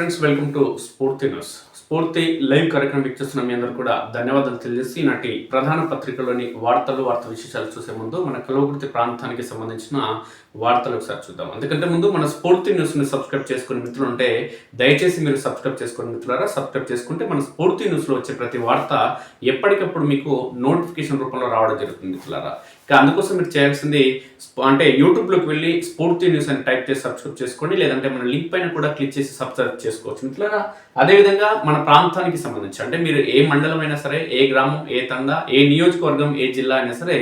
Friends, welcome to స్ఫూర్తి news. స్ఫూర్తి live కార్యక్రమం వీక్షిస్తున్న మీ అందరూ కూడా ధన్యవాదాలు తెలియజేసి నాటి ప్రధాన పత్రికలోని వార్తా విశేషాలు చూసే ముందు మన కల్వకుర్తి ప్రాంతానికి సంబంధించిన వార్తలు ఒకసారి చూద్దాం. అందుకంటే ముందు మన స్ఫూర్తి న్యూస్ని సబ్స్క్రైబ్ చేసుకునే మిత్రులు ఉంటే దయచేసి మీరు సబ్స్క్రైబ్ చేసుకునే మిత్రులారా. సబ్స్క్రైబ్ చేసుకుంటే మన స్ఫూర్తి న్యూస్లో వచ్చే ప్రతి వార్త ఎప్పటికప్పుడు మీకు నోటిఫికేషన్ రూపంలో రావడం జరుగుతుంది మిత్రులారా. ఇక అందుకోసం మీరు చేయాల్సింది అంటే యూట్యూబ్లోకి వెళ్ళి స్ఫూర్తి న్యూస్ అని టైప్ చేసి సబ్స్క్రైబ్ చేసుకోండి, లేదంటే మన లింక్ పైన కూడా క్లిక్ చేసి సబ్స్క్రైబ్ చేసుకోవచ్చు మిత్రులారా. అదేవిధంగా మన ప్రాంతానికి సంబంధించి అంటే మీరు ఏ మండలం అయినా సరే, ఏ గ్రామం, ఏ తండా, ఏ నియోజకవర్గం, ఏ జిల్లా అయినా సరే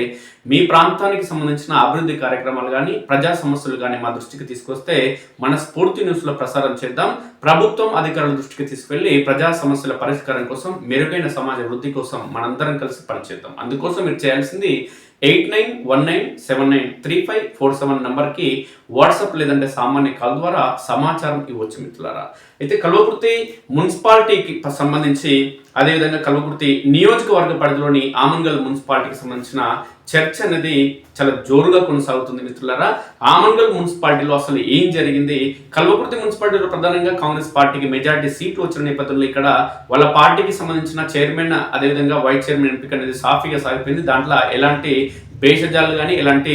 మీ ప్రాంతానికి సంబంధించిన అభివృద్ధి కార్యక్రమాలు కానీ ప్రజా సమస్యలు కానీ మా దృష్టికి తీసుకొస్తే మన స్ఫూర్తి న్యూస్లో ప్రసారం చేద్దాం. ప్రభుత్వం అధికారుల దృష్టికి తీసుకెళ్లి ప్రజా సమస్యల పరిష్కారం కోసం, మెరుగైన సమాజ వృద్ధి కోసం మనందరం కలిసి పనిచేద్దాం. అందుకోసం మీరు చేయాల్సింది 8919793547 నంబర్కి వాట్సాప్ లేదంటే సామాన్య కాల్ ద్వారా సమాచారం ఇవ్వచ్చు మిత్రులారా. అయితే కల్వకుర్తి మున్సిపాలిటీకి సంబంధించి, అదేవిధంగా కల్వకుర్తి నియోజకవర్గ పరిధిలోని ఆమన్గల్ మున్సిపాలిటీకి సంబంధించిన చర్చ అనేది చాలా జోరుగా కొనసాగుతుంది మిత్రులారా. ఆమన్గల్ మున్సిపాలిటీలో అసలు ఏం జరిగింది? కల్వకుర్తి మున్సిపాలిటీలో ప్రధానంగా కాంగ్రెస్ పార్టీకి మెజారిటీ సీట్లు వచ్చిన నేపథ్యంలో ఇక్కడ వాళ్ళ పార్టీకి సంబంధించిన చైర్మన్, అదేవిధంగా వైస్ చైర్మన్ ఎంపిక అనేది సాఫీగా సాగిపోయింది. దాంట్లో ఎలాంటి భేషజాలు కానీ ఎలాంటి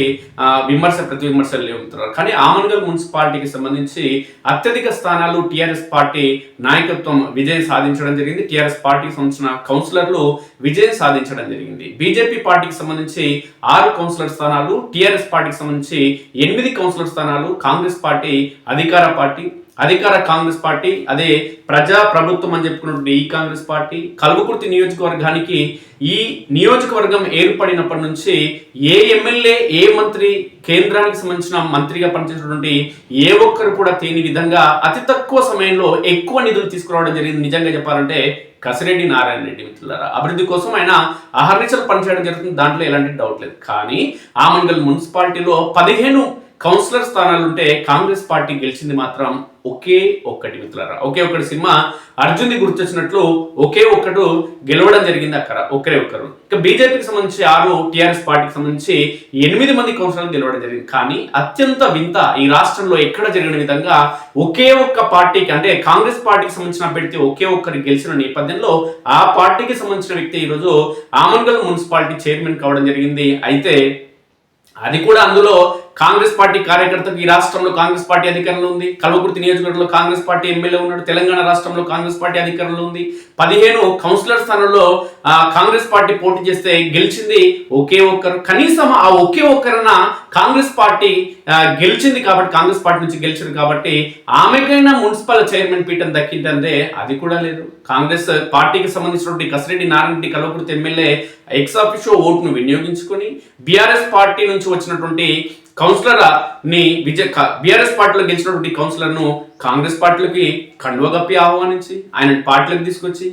ప్రతి విమర్శలు లేవు. కానీ ఆమన్గల్ మున్సిపాలిటీకి సంబంధించి అత్యధిక స్థానాలు టీఆర్ఎస్ పార్టీ నాయకత్వం విజయం సాధించడం జరిగింది. టీఆర్ఎస్ పార్టీకి సంబంధించిన కౌన్సిలర్లు విజయం సాధించడం జరిగింది. బీజేపీ పార్టీకి సంబంధించి 6 కౌన్సిలర్ స్థానాలు, టీఆర్ఎస్ పార్టీకి సంబంధించి 8 కౌన్సిలర్ స్థానాలు, కాంగ్రెస్ పార్టీ అధికార కాంగ్రెస్ పార్టీ, అదే ప్రజా ప్రభుత్వం అని చెప్పుకున్నటువంటి ఈ కాంగ్రెస్ పార్టీ. కల్వకుర్తి నియోజకవర్గానికి ఈ నియోజకవర్గం ఏర్పడినప్పటి నుంచి ఏ ఎమ్మెల్యే, ఏ మంత్రి, కేంద్రానికి సంబంధించిన మంత్రిగా పనిచేసినటువంటి ఏ ఒక్కరు కూడా తేని విధంగా అతి తక్కువ సమయంలో ఎక్కువ నిధులు తీసుకురావడం జరిగింది. నిజంగా చెప్పాలంటే కసిరెడ్డి నారాయణ రెడ్డి మిత్రులారా. అభివృద్ధి కోసం ఆయన అహర్నిశలు పనిచేయడం జరుగుతుంది, దాంట్లో ఎలాంటి డౌట్ లేదు. కానీ ఆమన్గల్ మున్సిపాలిటీలో 15 కౌన్సిలర్ స్థానాలుంటే కాంగ్రెస్ పార్టీ గెలిచింది మాత్రం ఒకే ఒక్కటి మిత్రులారా. ఒకే ఒక్కటి సినిమా అర్జున్ని గుర్తొచ్చినట్లు ఒకే ఒక్కడు గెలవడం జరిగింది అక్కడ, ఒక్కరే ఒక్కరు. ఇక బీజేపీకి సంబంధించి 6, టీఆర్ఎస్ పార్టీకి సంబంధించి 8 మంది కౌన్సిలర్లు గెలవడం జరిగింది. కానీ అత్యంత వింత, ఈ రాష్ట్రంలో ఎక్కడ జరిగిన విధంగా ఒకే ఒక్క పార్టీకి అంటే కాంగ్రెస్ పార్టీకి సంబంధించిన అభ్యర్థి ఒకే ఒక్కరు గెలిచిన నేపథ్యంలో ఆ పార్టీకి సంబంధించిన వ్యక్తి ఈరోజు ఆమన్గల్ మున్సిపాలిటీ చైర్మన్ కావడం జరిగింది. అయితే అది కూడా అందులో కాంగ్రెస్ పార్టీ కార్యకర్తకు ఈ రాష్ట్రంలో కాంగ్రెస్ పార్టీ అధికారంలో ఉంది. కల్వకుర్తి నియోజకవర్గంలో కాంగ్రెస్ పార్టీ ఎమ్మెల్యే ఉన్నాడు. తెలంగాణ రాష్ట్రంలో కాంగ్రెస్ పార్టీ అధికారంలో ఉంది. 15 కౌన్సిలర్ స్థానంలో కాంగ్రెస్ పార్టీ పోటీ చేస్తే గెలిచింది ఒకే ఒక్కరు. కనీసం ఆ ఒకే ఒక్కరన కాంగ్రెస్ పార్టీ గెలిచింది కాబట్టి, కాంగ్రెస్ పార్టీ నుంచి గెలిచింది కాబట్టి ఆమెకైనా మున్సిపల్ చైర్మన్ పీఠం దక్కిందంటే అది కూడా లేదు. కాంగ్రెస్ పార్టీకి సంబంధించినటువంటి Kasireddy Narayana Reddy Kalwakurthy MLA X officio ఓటును వినియోగించుకొని బీఆర్ఎస్ పార్టీ నుంచి వచ్చినటువంటి బీఆర్ఎస్ పార్టీలో గెలిచినటువంటి కౌన్సిలర్ను కాంగ్రెస్ పార్టీలోకి కండువగప్పి ఆహ్వానించి ఆయన పార్టీలోకి తీసుకొచ్చి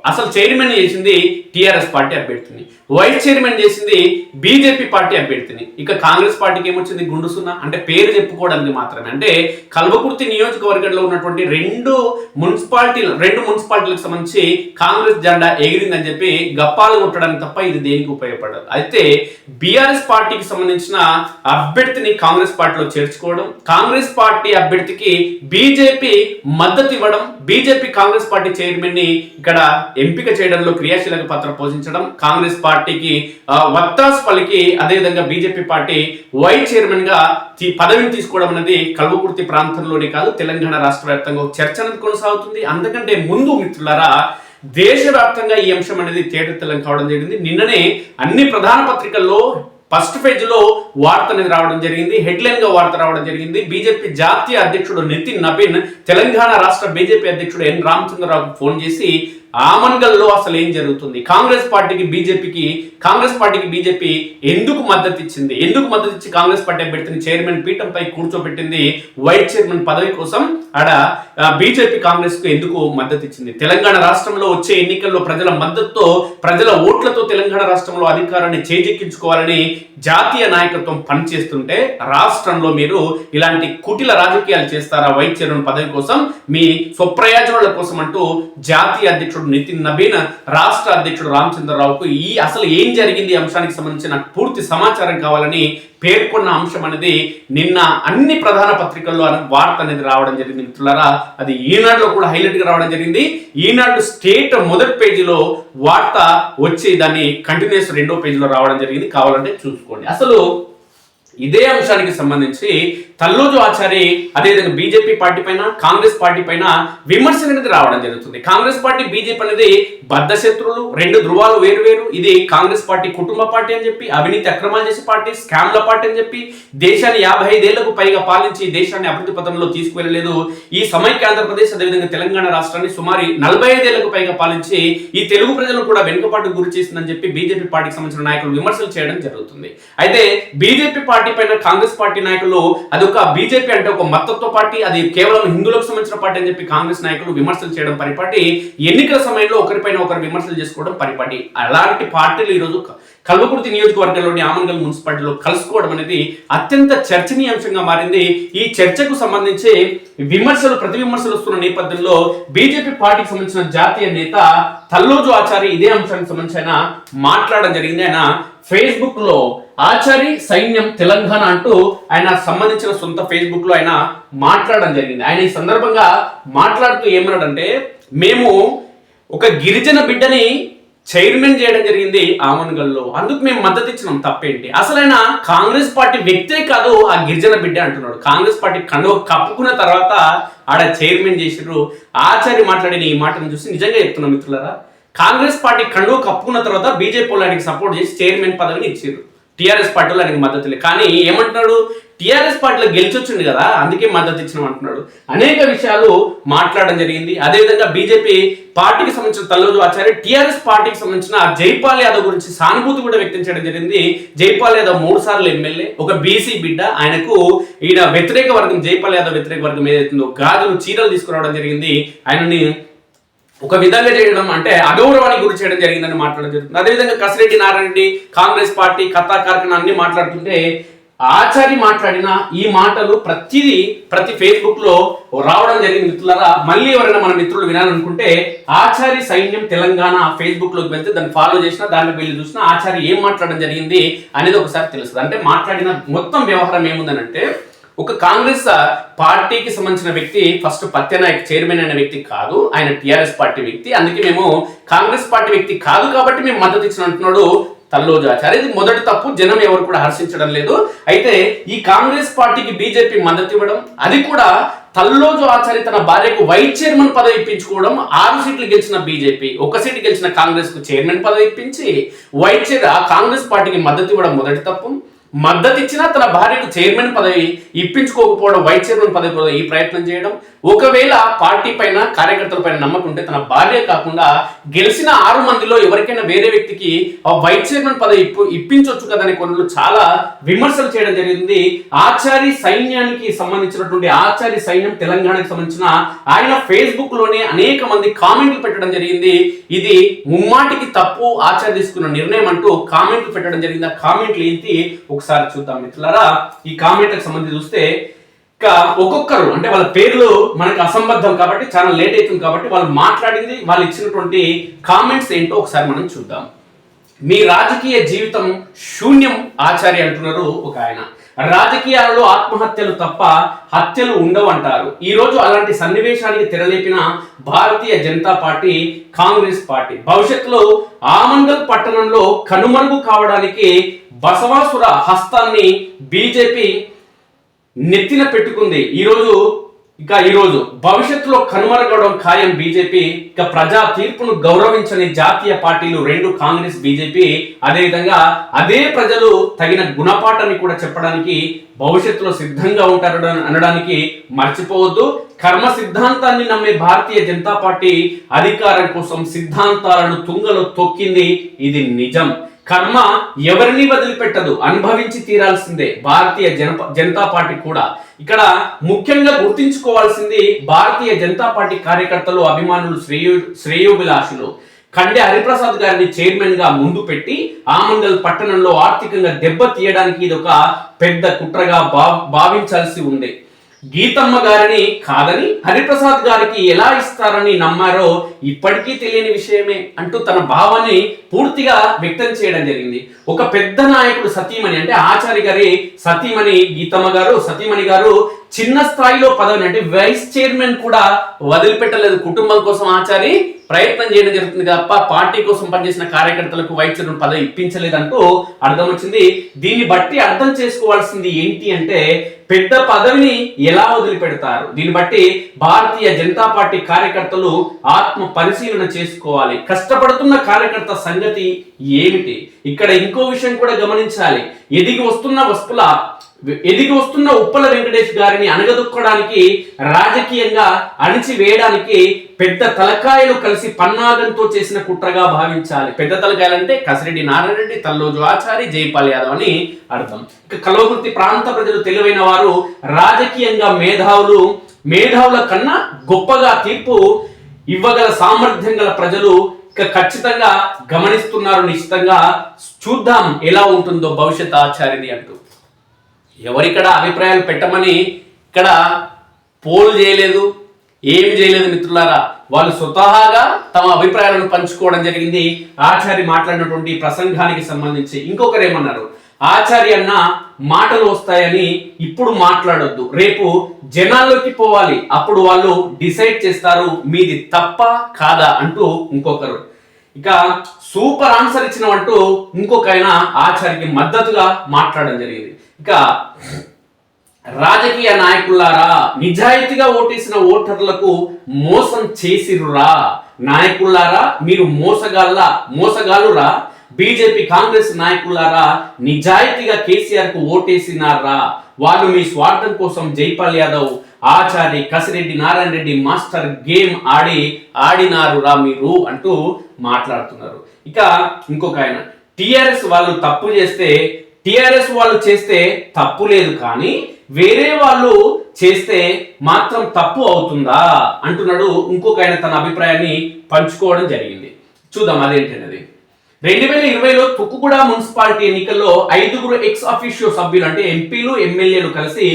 అసలు చైర్మన్ చేసింది టీఆర్ఎస్ పార్టీ అభ్యర్థిని, వైస్ చైర్మన్ చేసింది బీజేపీ పార్టీ అభ్యర్థిని. ఇక కాంగ్రెస్ పార్టీకి ఏమొచ్చింది? గుండు సున్నా, అంటే పేరు చెప్పుకోవడానికి మాత్రమే. అంటే కల్వకుర్తి నియోజకవర్గంలో ఉన్నటువంటి 2 మున్సిపాలిటీలకు సంబంధించి కాంగ్రెస్ జెండా ఎగిరిందని చెప్పి గప్పాలు కొట్టడానికి తప్ప ఇది దేనికి ఉపయోగపడదు. అయితే బీఆర్ఎస్ పార్టీకి సంబంధించిన అభ్యర్థిని కాంగ్రెస్ పార్టీలో చేర్చుకోవడం, కాంగ్రెస్ పార్టీ అభ్యర్థికి బీజేపీ మద్దతు ఇవ్వడం, బీజేపీ కాంగ్రెస్ పార్టీ చైర్మన్ ని ఇక్కడ ఎంపిక చేయడంలో క్రియాశీలక పాత్ర పోషించడం, కాంగ్రెస్ పార్టీకి వత్తాసు పలికి అదేవిధంగా బీజేపీ పార్టీ వైస్ చైర్మన్ గా పదవిని తీసుకోవడం అనేది కల్వకుర్తి ప్రాంతంలోనే కాదు తెలంగాణ రాష్ట్ర వ్యాప్తంగా చర్చ అనేది కొనసాగుతుంది. అందుకంటే ముందు మిత్రులారా, దేశవ్యాప్తంగా ఈ అంశం అనేది తేటతెల్లం కావడం జరిగింది. నిన్ననే అన్ని ప్రధాన పత్రికల్లో ఫస్ట్ పేజ్ లో వార్త అనేది రావడం జరిగింది, హెడ్లైన్ గా వార్త రావడం జరిగింది. బీజేపీ జాతీయ అధ్యక్షుడు నితిన్ నబీన్ తెలంగాణ రాష్ట్ర బీజేపీ అధ్యక్షుడు ఎన్ రామచంద్రరావుకు ఫోన్ చేసి ఆమన్గల్లో అసలు ఏం జరుగుతుంది, కాంగ్రెస్ పార్టీకి బీజేపీ ఎందుకు మద్దతు ఇచ్చింది, ఎందుకు మద్దతు ఇచ్చి కాంగ్రెస్ పార్టీ అభ్యర్థిని చైర్మన్ పీఠంపై కూర్చోబెట్టింది, వైస్ చైర్మన్ పదవి కోసం ఆడ బీజేపీ కాంగ్రెస్ కు ఎందుకు మద్దతు ఇచ్చింది, తెలంగాణ రాష్ట్రంలో వచ్చే ఎన్నికల్లో ప్రజల మద్దతుతో, ప్రజల ఓట్లతో తెలంగాణ రాష్ట్రంలో అధికారాన్ని చేజెక్కించుకోవాలని జాతీయ నాయకత్వం పనిచేస్తుంటే రాష్ట్రంలో మీరు ఇలాంటి కుటిల రాజకీయాలు చేస్తారా వైస్ చైర్మన్ పదవి కోసం, మీ స్వప్రయోజనాల కోసం అంటూ జాతీయ అధ్యక్షుడు అధ్యక్షుడు నితిన్ నబీన్, రాష్ట్ర అధ్యక్షుడు రామచంద్రరావుకు అసలు ఏం జరిగింది అంశానికి సంబంధించిన పూర్తి సమాచారం కావాలని పేర్కొన్న అంశం అనేది నిన్న అన్ని ప్రధాన పత్రికల్లో వార్త అనేది రావడం జరిగింది మిత్రులారా. అది ఈనాడులో కూడా హైలైట్ గా రావడం జరిగింది. ఈనాడు స్టేట్ మొదటి పేజీలో వార్త వచ్చి దాన్ని కంటిన్యూస్ రెండో పేజీలో రావడం జరిగింది. కావాలంటే చూసుకోండి. అసలు ఇదే అంశానికి సంబంధించి తల్లోజు ఆచారి అదేవిధంగా బీజేపీ పార్టీ పైన, కాంగ్రెస్ పార్టీ పైన విమర్శలు అనేది రావడం జరుగుతుంది. కాంగ్రెస్ పార్టీ, బీజేపీ అనేది బద్ధ శత్రువులు, రెండు ధృవాలు వేరు. ఇది కాంగ్రెస్ పార్టీ కుటుంబ పార్టీ అని చెప్పి, అవినీతి అక్రమాలు చేసే పార్టీ, స్కామ్ల పార్టీ అని చెప్పి, దేశాన్ని 55 ఏళ్లకు పైగా పాలించి దేశాన్ని అభివృద్ధి పథంలో తీసుకువెళ్ళలేదు. ఈ సమైక్య ఆంధ్రప్రదేశ్ అదేవిధంగా తెలంగాణ రాష్ట్రాన్ని సుమారు 45 ఏళ్లకు పైగా పాలించి ఈ తెలుగు ప్రజలను కూడా వెనుకపాటుకు గురి చేసిందని చెప్పి బీజేపీ పార్టీకి సంబంధించిన నాయకులు విమర్శలు చేయడం జరుగుతుంది. అయితే బీజేపీ పార్టీ పైన కాంగ్రెస్ పార్టీ నాయకులు అది ఒక బీజేపీ అంటే ఒక మతత్వ పార్టీ, అది కేవలం హిందువులకు సంబంధించిన పార్టీ అని చెప్పి కాంగ్రెస్ నాయకులు విమర్శలు చేయడం పరిపాటి, ఎన్నికల సమయంలో ఒకరిపైన ఒకరు విమర్శలు చేసుకోవడం పరిపాటి. అలాంటి పార్టీలు ఈరోజు కల్వకుర్తి నియోజకవర్గంలోని ఆమన్గల్ మున్సిపాలిటీలో కలుసుకోవడం అనేది అత్యంత చర్చనీయాంశంగా మారింది. ఈ చర్చకు సంబంధించి ప్రతి విమర్శలు వస్తున్న నేపథ్యంలో బీజేపీ పార్టీకి సంబంధించిన జాతీయ నేత తల్లోజు ఆచారి ఇదే అంశానికి సంబంధించి ఆయన మాట్లాడడం జరిగింది. ఆయన ఫేస్బుక్ లో ఆచారి సైన్యం తెలంగాణ అంటూ ఆయన సంబంధించిన సొంత ఫేస్బుక్ లో ఆయన మాట్లాడడం జరిగింది. ఆయన ఈ సందర్భంగా మాట్లాడుతూ ఏమన్నాడంటే, మేము ఒక గిరిజన బిడ్డని చైర్మన్ చేయడం జరిగింది ఆమన్గల్లో, అందుకు మేము మద్దతు ఇచ్చినాం, తప్పేంటి? అసలైన కాంగ్రెస్ పార్టీ వ్యక్తే కాదు ఆ గిరిజన బిడ్డ అంటున్నాడు. కాంగ్రెస్ పార్టీ కండువ కప్పుకున్న తర్వాత ఆడ చైర్మన్ చేసిర్రు. ఆచారి మాట్లాడిన ఈ మాటను చూసి నిజంగా చెప్తున్నాం మిత్రులారా, కాంగ్రెస్ పార్టీ కండువ కప్పుకున్న తర్వాత బీజేపీ ఆయనకి సపోర్ట్ చేసి చైర్మన్ పదవిని ఇచ్చారు. టీఆర్ఎస్ పార్టీలో ఆయనకి మద్దతు లేదు. కానీ ఏమంటున్నాడు, టీఆర్ఎస్ పార్టీలో గెలిచొచ్చింది కదా అందుకే మద్దతు ఇచ్చినాం అంటున్నాడు. అనేక విషయాలు మాట్లాడడం జరిగింది. అదేవిధంగా బీజేపీ పార్టీకి సంబంధించిన తల్లోజు ఆచార్య టీఆర్ఎస్ పార్టీకి సంబంధించిన జైపాల్ యాదవ్ గురించి సానుభూతి కూడా వ్యక్తం చేయడం జరిగింది. జైపాల్ యాదవ్ 3 సార్లు ఎమ్మెల్యే, ఒక బీసీ బిడ్డ. ఆయనకు ఈయన వ్యతిరేక వర్గం, జైపాల్ యాదవ్ వ్యతిరేక వర్గం ఏదైతుందో గాజులు, చీరలు తీసుకురావడం జరిగింది. ఆయనని ఒక విధంగా చేయడం అంటే అగౌరవానికి గురి చేయడం జరిగిందని మాట్లాడడం జరుగుతుంది. అదేవిధంగా కసిరెడ్డి నారాయణ రెడ్డి, కాంగ్రెస్ పార్టీ కథా కార్ఖానా అన్ని మాట్లాడుతుంటే ఆచారి మాట్లాడిన ఈ మాటలు ప్రతి ఫేస్బుక్ లో రావడం జరిగింది మిత్రులారా. మళ్ళీ ఎవరైనా మన మిత్రులు వినాలనుకుంటే ఆచారి సైన్యం తెలంగాణ ఫేస్బుక్ లోకి వెళ్తే దాన్ని ఫాలో చేసినా, దాన్ని వెళ్ళి చూసినా ఆచారి ఏం మాట్లాడడం జరిగింది అనేది ఒకసారి తెలుస్తుంది. అంటే మాట్లాడిన మొత్తం వ్యవహారం ఏముందనంటే, ఒక కాంగ్రెస్ పార్టీకి సంబంధించిన వ్యక్తి ఫస్ట్ పత్యనాయక్ చైర్మన్ అనే వ్యక్తి కాదు, ఆయన టీఆర్ఎస్ పార్టీ వ్యక్తి. అందుకే మేము కాంగ్రెస్ పార్టీ వ్యక్తి కాదు కాబట్టి మేము మద్దతు ఇచ్చిన అంటున్నాడు తల్లోజు ఆచార్య. ఇది మొదటి తప్పు, జనం ఎవరు కూడా హర్షించడం లేదు. అయితే ఈ కాంగ్రెస్ పార్టీకి బీజేపీ మద్దతు ఇవ్వడం, అది కూడా తల్లోజు ఆచార్య తన భార్యకు వైస్ చైర్మన్ పదవి ఇప్పించుకోవడం, 6 సీట్లు గెలిచిన బీజేపీ 1 సీటు గెలిచిన కాంగ్రెస్ కు చైర్మన్ పదవి ఇప్పించి కాంగ్రెస్ పార్టీకి మద్దతు ఇవ్వడం మొదటి తప్పు. మద్దతు ఇచ్చినా తన భార్యకు చైర్మన్ పదవి ఇప్పించుకోకపోవడం, వైస్ చైర్మన్ పదవి కూడా ఈ ప్రయత్నం చేయడం. ఒకవేళ పార్టీ పైన, కార్యకర్తల పైన నమ్మకం ఉంటే తన భార్య కాకుండా గెలిచిన 6 మందిలో ఎవరికైనా వేరే వ్యక్తికి వైస్ చైర్మన్ పదవి ఇప్పించవచ్చు కదని కొన్ని చాలా విమర్శలు చేయడం జరిగింది. ఆచారి సైన్యానికి సంబంధించినటువంటి ఆచారి సైన్యం తెలంగాణకు సంబంధించిన ఆయన ఫేస్బుక్ లోనే అనేక మంది కామెంట్లు పెట్టడం జరిగింది. ఇది ముమ్మాటికి తప్పు, ఆచారి తీసుకున్న నిర్ణయం అంటూ కామెంట్లు పెట్టడం జరిగింది. ఆ కామెంట్లు ఏంటి ఒకసారి చూద్దాం మిత్రులారా. ఈ కామెంట్లకు సంబంధించి చూస్తే ఒక్కొక్కరు అంటే వాళ్ళ పేర్లు మనకు అసంబద్ధం కాబట్టి చాలా లేట్ అవుతుంది కాబట్టి వాళ్ళు మాట్లాడింది, వాళ్ళు ఇచ్చినటువంటి కామెంట్స్ ఏంటో ఒకసారి మనం చూద్దాం. మీ రాజకీయ జీవితం శూన్యం ఆచార్య అంటున్నారు ఒక ఆయన. రాజకీయాలలో ఆత్మహత్యలు తప్ప హత్యలు ఉండవంటారు. ఈ రోజు అలాంటి సన్నివేశానికి తెరలేపిన భారతీయ జనతా పార్టీ, కాంగ్రెస్ పార్టీ భవిష్యత్తులో ఆమన్గల్ పట్టణంలో కనుమరుగు కావడానికి బసవాసుర హస్తాన్ని బీజేపీ నెత్తిన పెట్టుకుంది. ఈరోజు భవిష్యత్తులో కనుమరుగవడం ఖాయం బీజేపీ. ఇక ప్రజా తీర్పును గౌరవించని జాతీయ పార్టీలు 2 కాంగ్రెస్, బీజేపీ. అదేవిధంగా అదే ప్రజలు తగిన గుణపాఠాన్ని కూడా చెప్పడానికి భవిష్యత్తులో సిద్ధంగా ఉంటారు అనడానికి మర్చిపోవద్దు. కర్మ సిద్ధాంతాన్ని నమ్మే భారతీయ జనతా పార్టీ అధికారం కోసం సిద్ధాంతాలను తుంగలో తొక్కింది. ఇది నిజం. కర్మ ఎవరిని వదిలిపెట్టదు, అనుభవించి తీరాల్సిందే భారతీయ జనతా పార్టీ కూడా. ఇక్కడ ముఖ్యంగా గుర్తించుకోవాల్సింది భారతీయ జనతా పార్టీ కార్యకర్తలు, అభిమానులు, శ్రేయోభిలాషులు కండే హరిప్రసాద్ గారిని చైర్మన్ గా ముందు పెట్టి ఆమన్గల్ పట్టణంలో ఆర్థికంగా దెబ్బ తీయడానికి ఇది ఒక పెద్ద కుట్రగా భావించాల్సి ఉంది. గీతమ్మ గారిని కాదని హరిప్రసాద్ గారికి ఎలా ఇస్తారని నమ్మారో ఇప్పటికీ తెలియని విషయమే అంటూ తన భావాన్ని పూర్తిగా వ్యక్తం చేయడం జరిగింది. ఒక పెద్ద నాయకుడు సతీమణి అంటే ఆచార్య గారి సతీమణి గీతమ్మ గారు, సతీమణి గారు చిన్న స్థాయిలో పదవిని అంటే వైస్ చైర్మన్ కూడా వదిలిపెట్టలేదు. కుటుంబం కోసం ఆచారి ప్రయత్నం చేయడం జరుగుతుంది తప్ప పార్టీ కోసం పనిచేసిన కార్యకర్తలకు వైస్ చైర్మన్ పదవి ఇప్పించలేదంటూ అర్థం వచ్చింది. దీన్ని బట్టి అర్థం చేసుకోవాల్సింది ఏంటి అంటే పెద్ద పదవిని ఎలా వదిలిపెడతారు. దీన్ని బట్టి భారతీయ జనతా పార్టీ కార్యకర్తలు ఆత్మ పరిశీలన చేసుకోవాలి. కష్టపడుతున్న కార్యకర్త సంగతి ఏమిటి? ఇక్కడ ఇంకో విషయం కూడా గమనించాలి. ఎదిగి వస్తున్న ఉప్పల వెంకటేష్ గారిని అణగదొక్కడానికి, రాజకీయంగా అణిచివేయడానికి పెద్ద తలకాయలు కలిసి పన్నాగంతో చేసిన కుట్రగా భావించాలి. పెద్ద తలకాయలంటే కసిరెడ్డి నారాయణ రెడ్డి, తల్లోజు ఆచారి, జైపాల్ యాదవ్ అని అర్థం. ఇక కల్వకుర్తి ప్రాంత ప్రజలు తెలివైన వారు, రాజకీయంగా మేధావుల కన్నా గొప్పగా తీర్పు ఇవ్వగల సామర్థ్యం గల ప్రజలు ఇక ఖచ్చితంగా గమనిస్తున్నారు. నిశ్చితంగా చూద్దాం ఎలా ఉంటుందో భవిష్యత్ ఆచార్యది అంటూ. ఎవరిక్కడ అభిప్రాయాలు పెట్టమని ఇక్కడ పోల్ చేయలేదు, ఏమి చేయలేదు మిత్రులారా. వాళ్ళు స్వతహాగా తమ అభిప్రాయాలను పంచుకోవడం జరిగింది. ఆచార్య మాట్లాడినటువంటి ప్రసంగానికి సంబంధించి ఇంకొకరు ఏమన్నారు, ఆచార్య అన్న మాటలు వస్తాయని ఇప్పుడు మాట్లాడొద్దు, రేపు జనాల్లోకి పోవాలి, అప్పుడు వాళ్ళు డిసైడ్ చేస్తారు మీది తప్ప కాదా అంటూ ఇంకొకరు. ఇక సూపర్ ఆన్సర్ ఇచ్చినవంటూ ఇంకొక ఆయన ఆచార్యకి మద్దతుగా మాట్లాడడం జరిగింది. ఇక రాజకీయ నాయకులారా, నిజాయితీగా ఓటేసిన ఓటర్లకు మోసం చేసిరురా. నాయకులారా మీరు మోసగాళ్ళురా. బీజేపీ కాంగ్రెస్ నాయకులారా నిజాయితీగా కేసీఆర్ కు ఓటేసినారా. వాళ్ళు మీ స్వార్థం కోసం జైపాల్ యాదవ్, ఆచార్య, కసిరెడ్డి నారాయణ రెడ్డి మాస్టర్ గేమ్ ఆడినారురా మీరు అంటూ మాట్లాడుతున్నారు. ఇక ఇంకొక ఆయన, టిఆర్ఎస్ వాళ్ళు తప్పు చేస్తే టిఆర్ఎస్ వాళ్ళు చేస్తే తప్పు లేదు, కానీ వేరే వాళ్ళు చేస్తే మాత్రం తప్పు అవుతుందా అంటున్నాడు. ఇంకొక ఆయన తన అభిప్రాయాన్ని పంచుకోవడం జరిగింది. చూద్దాం అదేంటనేది. 2020లో తుక్కుగూడ మున్సిపాలిటీ ఎన్నికల్లో 5 ఎక్స్ అఫీషియో సభ్యులు అంటే ఎంపీలు, ఎమ్మెల్యేలు కలిసి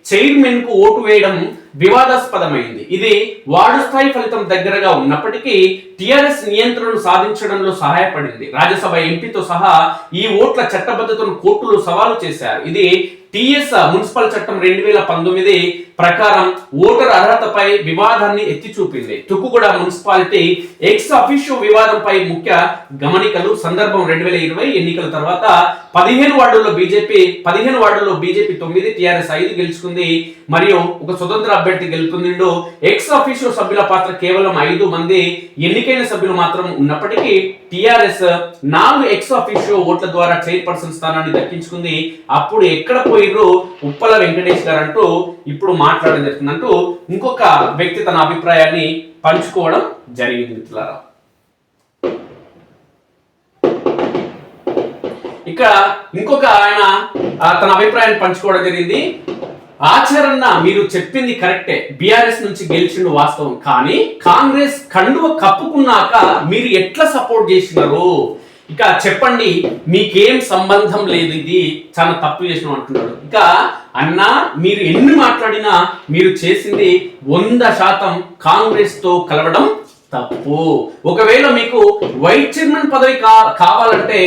చైర్మన్ కు ఓటు వేయడం వివాదాస్పదమైంది. ఇది వార్డు స్థాయి ఫలితం దగ్గరగా ఉన్నప్పటికీ టిఆర్ఎస్ నియంత్రణను సాధించడంలో సహాయపడింది. రాజ్యసభ ఎంపీతో సహా ఈ ఓట్ల చట్టబద్ధతను కోర్టులు సవాలు చేశారు. ఇది టిఎస్ మున్సిపల్ చట్టం 2019 ప్రకారం ఓటర్ అర్హతపై వివాదాన్ని ఎత్తి చూపింది. తుక్కుగూడ మున్సిపాలిటీ ఎక్స్ అఫీషియో వివాదంపై ముఖ్య గమనికలు. సందర్భం 2020 ఎన్నికల తర్వాత 15 వార్డుల్లో బీజేపీ 9, టిఆర్ఎస్ 5 గెలుచుకుంది మరియు ఒక స్వతంత్ర అభ్యర్థి గెలుపొందిండు. ఎక్స్ అఫీషియో సభ్యుల పాత్ర కేవలం 5 మంది ఎన్నికైన సభ్యులు మాత్రం ఉన్నప్పటికీ టిఆర్ఎస్ 4 ఎక్స్ అఫీషియో ఓట్ల ద్వారా చైర్పర్సన్ స్థానాన్ని దక్కించుకుంది. అప్పుడు ఎక్కడ పోయిర్రు ఉప్పల వెంకటేష్ గారు అంటూ ఇప్పుడు మాట్లాడడం జరుగుతుందంటూ ఇంకొక వ్యక్తి తన అభిప్రాయాన్ని పంచుకోవడం జరిగింది మిత్రులారా. ఇక్కడ ఇంకొక ఆయన తన అభిప్రాయాన్ని పంచుకోవడం జరిగింది. ఆచరణ మీరు చెప్పింది కరెక్టే, బీఆర్ఎస్ నుంచి గెలిచిండు వాస్తవం, కానీ కాంగ్రెస్ కండువ కప్పుకున్నాక మీరు ఎట్లా సపోర్ట్ చేసినారు, ఇక చెప్పండి, మీకేం సంబంధం లేదు, ఇది చాలా తప్పు చేసిన అంటున్నాడు. ఇక అన్న మీరు ఎన్ని మాట్లాడినా మీరు చేసింది 100% కాంగ్రెస్ తో కలవడం తప్పు. ఒకవేళ మీకు వైస్ చైర్మన్ పదవి కావాలంటే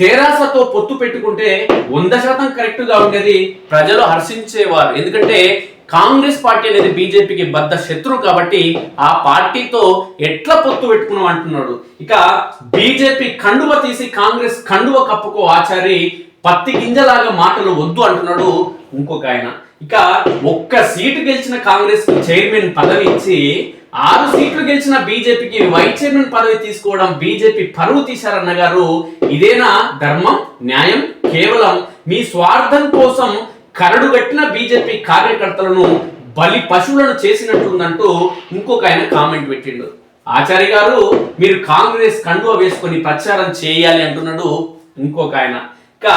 తెరాసతో పొత్తు పెట్టుకుంటే 100% కరెక్ట్ గా ఉండేది, ప్రజలు హర్షించేవారు. ఎందుకంటే కాంగ్రెస్ పార్టీ అనేది బీజేపీకి బద్ద శత్రువు కాబట్టి ఆ పార్టీతో ఎట్లా పొత్తు పెట్టుకున్నాం అంటున్నాడు. ఇక బీజేపీ కండువ తీసి కాంగ్రెస్ కండువ కప్పుకో ఆచారి, పత్తి గింజలాగా మాటలు వద్దు అంటున్నాడు ఇంకొక ఆయన. ఇక 1 సీటు గెలిచిన కాంగ్రెస్ చైర్మన్ పదవి ఇచ్చి 6 సీట్లు గెలిచిన బీజేపీకి వైస్ చైర్మన్ పదవి తీసుకోవడం బీజేపీ పరువు తీశారన్న గారు. ఇదేనా ధర్మం, న్యాయం? కేవలం మీ స్వార్థం కోసం కరడుగట్టిన బీజేపీ కార్యకర్తలను బలి పశువులను చేసినట్టుందంటూ ఇంకొక ఆయన కామెంట్ పెట్టిండు. ఆచార్య గారు మీరు కాంగ్రెస్ కండువ వేసుకొని ప్రచారం చేయాలి అంటున్నాడు ఇంకొక ఆయన. ఇక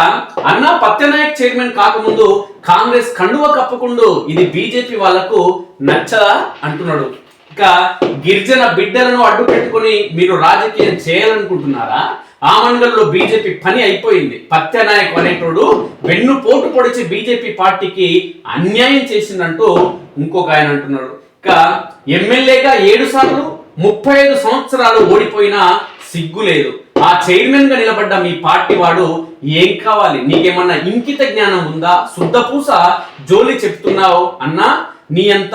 అన్న పత్యనాయక్ చైర్మన్ కాకముందు కాంగ్రెస్ కండువ కప్పుకుండు, ఇది బీజేపీ వాళ్లకు నచ్చదా అంటున్నాడు. ఇక గిరిజన బిడ్డలను అడ్డు పెట్టుకుని మీరు రాజకీయం చేయాలనుకుంటున్నారా? ఆమన్గల్లో బీజేపీ పని అయిపోయింది. పత్యనాయక్ అనేటోడు వెన్ను పోటు పొడిచి బీజేపీ పార్టీకి అన్యాయం చేసిందంటూ ఇంకొక ఆయన అంటున్నాడు. ఇక ఎమ్మెల్యేగా 7 సార్లు 35 సంవత్సరాలు ఓడిపోయినా సిగ్గు లేదు. ఆ చైర్మన్ గా నిలబడ్డ మీ పార్టీ వాడు ఏం కావాలి? నీకేమన్నా ఇంకిత జ్ఞానం ఉందా? శుద్ధపూస జోలి చెప్తున్నావు అన్నా, నీ అంత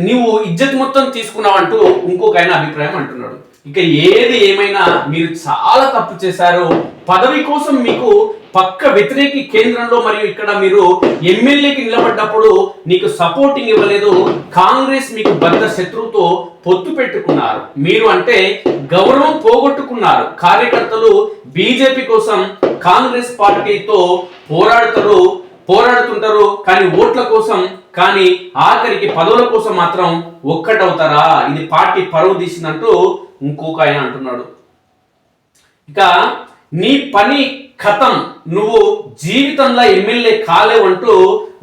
నువ్వు ఇజ్జత్ మొత్తం తీసుకున్నావు అంటూ ఇంకొక ఆయన అభిప్రాయం అంటున్నాడు. ఇక ఏది ఏమైనా మీరు చాలా తప్పు చేశారు. పదవి కోసం మీకు పక్క వ్యతిరేకి కేంద్రంలో మరియు ఇక్కడ మీరు ఎమ్మెల్యేకి నిలబడ్డప్పుడు నీకు సపోర్టింగ్ ఇవ్వలేదు. కాంగ్రెస్ మీకు బద్ద శత్రువుతో పొత్తు పెట్టుకున్నారు. మీరు అంటే గౌరవం పోగొట్టుకున్నారు. కార్యకర్తలు బీజేపీ కోసం కాంగ్రెస్ పార్టీతో పోరాడుతుంటారు కానీ ఓట్ల కోసం, కానీ ఆఖరికి పదవుల కోసం మాత్రం ఒక్కటవుతారా? ఇది పార్టీ పరువు తీసిందంటూ ఇంకొక ఆయన అంటున్నాడు. ఇక నీ పని ఖతం, నువ్వు జీవితంలో ఎమ్మెల్యే కాలేవంటూ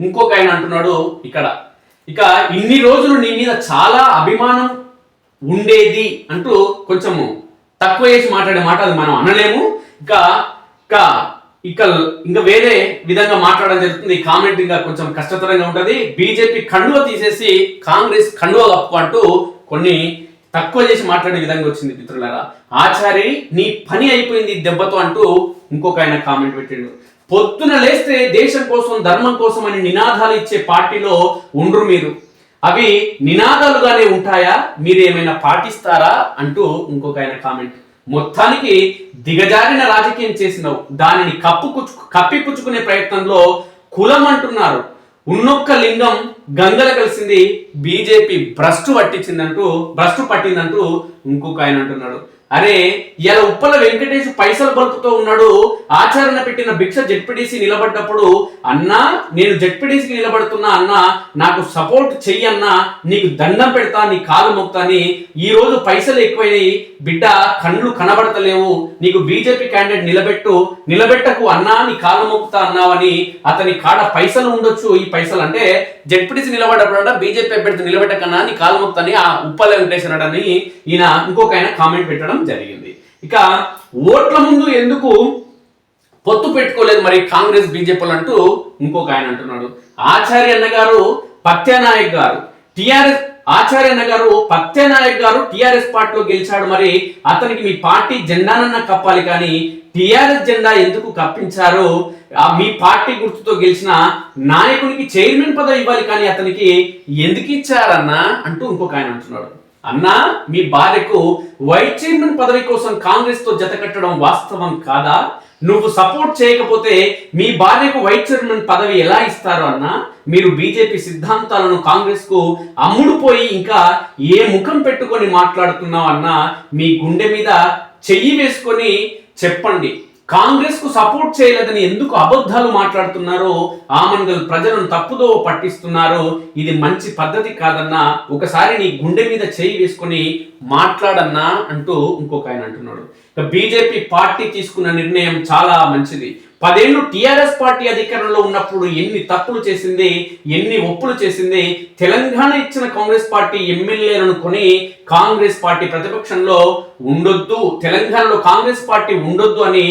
ఇంకొక ఆయన అంటున్నాడు. ఇక ఇన్ని రోజులు నీ మీద చాలా అభిమానం ఉండేది అంటూ కొంచెము తక్కువ చేసి మాట్లాడే మాట అది మనం అనలేము. ఇంకా వేరే విధంగా మాట్లాడడం జరుగుతుంది. కామెంట్ ఇంకా కొంచెం కష్టతరంగా ఉంటది. బీజేపీ కండువ తీసేసి కాంగ్రెస్ కండువ కప్పుకుంటూ కొన్ని తక్కువ చేసి మాట్లాడే విధంగా వచ్చింది. మిత్రులారా, ఆచారి నీ పని అయిపోయింది దెబ్బతో అంటూ ఇంకొక ఆయన కామెంట్ పెట్టిండు. పొద్దున లేస్తే దేశం కోసం ధర్మం కోసం అని నినాదాలు ఇచ్చే పార్టీలో ఉండ్రు మీరు. అవి నినాదాలుగానే ఉంటాయా? మీరు ఏమైనా పాటిస్తారా అంటూ ఇంకొక ఆయన కామెంట్. మొత్తానికి దిగజారిన రాజకీయం చేసినావు. దానిని కప్పిపుచ్చుకునే ప్రయత్నంలో కులం అంటున్నారు. ఉన్నొక్క లింగం గంగల కలిసింది. బీజేపీ భ్రష్టు పట్టిందంటూ ఇంకొక ఆయన అంటున్నాడు. అరే ఇలా ఉప్పల వెంకటేష్ పైసలు బలుపుతో ఉన్నాడు. ఆచరణ పెట్టిన భిక్ష జెడ్పీటీసీ నిలబడ్డప్పుడు అన్నా నేను జెడ్పీటీసీకి నిలబడుతున్నా అన్నా, నాకు సపోర్ట్ చెయ్యన్నా, నీకు దండం పెడతా, నీ కాలు మొక్తాని. ఈ రోజు పైసలు ఎక్కువైనాయి బిడ్డ, కళ్ళు కనబడతలేవు, నీకు బీజేపీ క్యాండిడేట్ నిలబెట్టకు అన్నా, నీ కాలు మొక్కుతా అన్నావని అతని కాడ పైసలు ఉండొచ్చు. ఈ పైసలు అంటే జెడ్పీటీసీ నిలబడ్డప్పుడు బీజేపీ అభ్యర్థి నిలబెట్టకన్నా నీ కాలు మొక్తాని ఆ ఉప్పల వెంకటేష్ అన్నాడని ఈయన ఇంకొక ఆయన కామెంట్ పెట్టడం జరిగింది. ఇక ఓట్ల ముందు ఎందుకు పొత్తు పెట్టుకోలేదు మరి కాంగ్రెస్ బీజేపీలు అంటూ ఇంకొక ఆయన అంటున్నాడు. ఆచార్య అన్న గారు పత్యనాయక్ గారు టిఆర్ఎస్ పార్టీలో గెలిచాడు. మరి అతనికి మీ పార్టీ జెండానన్న కప్పాలి కానీ టిఆర్ఎస్ జెండా ఎందుకు కప్పించారు? మీ పార్టీ గుర్తుతో గెలిచిన నాయకునికి చైర్మన్ పదవి ఇవ్వాలి కానీ అతనికి ఎందుకు ఇచ్చారన్నా అంటూ ఇంకొక ఆయన అంటున్నాడు. అన్నా, మీ భార్యకు వైస్ చైర్మన్ పదవి కోసం కాంగ్రెస్ తో జత కట్టడం వాస్తవం కాదా? నువ్వు సపోర్ట్ చేయకపోతే మీ భార్యకు వైస్ చైర్మన్ పదవి ఎలా ఇస్తారు అన్నా? మీరు బీజేపీ సిద్ధాంతాలను కాంగ్రెస్ కు అమ్ముడుపోయి ఇంకా ఏ ముఖం పెట్టుకొని మాట్లాడుతున్నావు అన్నా? మీ గుండె మీద చెయ్యి వేసుకొని చెప్పండి. కాంగ్రెస్ కు సపోర్ట్ చేయలేదని ఎందుకు అబద్ధాలు మాట్లాడుతున్నారు? ఆమన్గల్ ప్రజలను తప్పుదో పట్టిస్తున్నారు. ఇది మంచి పద్ధతి కాదన్నా. ఒకసారి నీ గుండె మీద చేయి వేసుకొని మాట్లాడన్నా అంటూ ఇంకొక ఆయన అంటున్నాడు. బీజేపీ పార్టీ తీసుకున్న నిర్ణయం చాలా మంచిది. 10 ఏళ్ళు టిఆర్ఎస్ పార్టీ అధికారంలో ఉన్నప్పుడు ఎన్ని తప్పులు చేసింది, ఎన్ని ఒప్పులు చేసింది. తెలంగాణ ఇచ్చిన కాంగ్రెస్ పార్టీ ఎమ్మెల్యేలను కొని కాంగ్రెస్ పార్టీ ప్రతిపక్షంలో ఉండొద్దు, తెలంగాణలో కాంగ్రెస్ పార్టీ ఉండొద్దు అని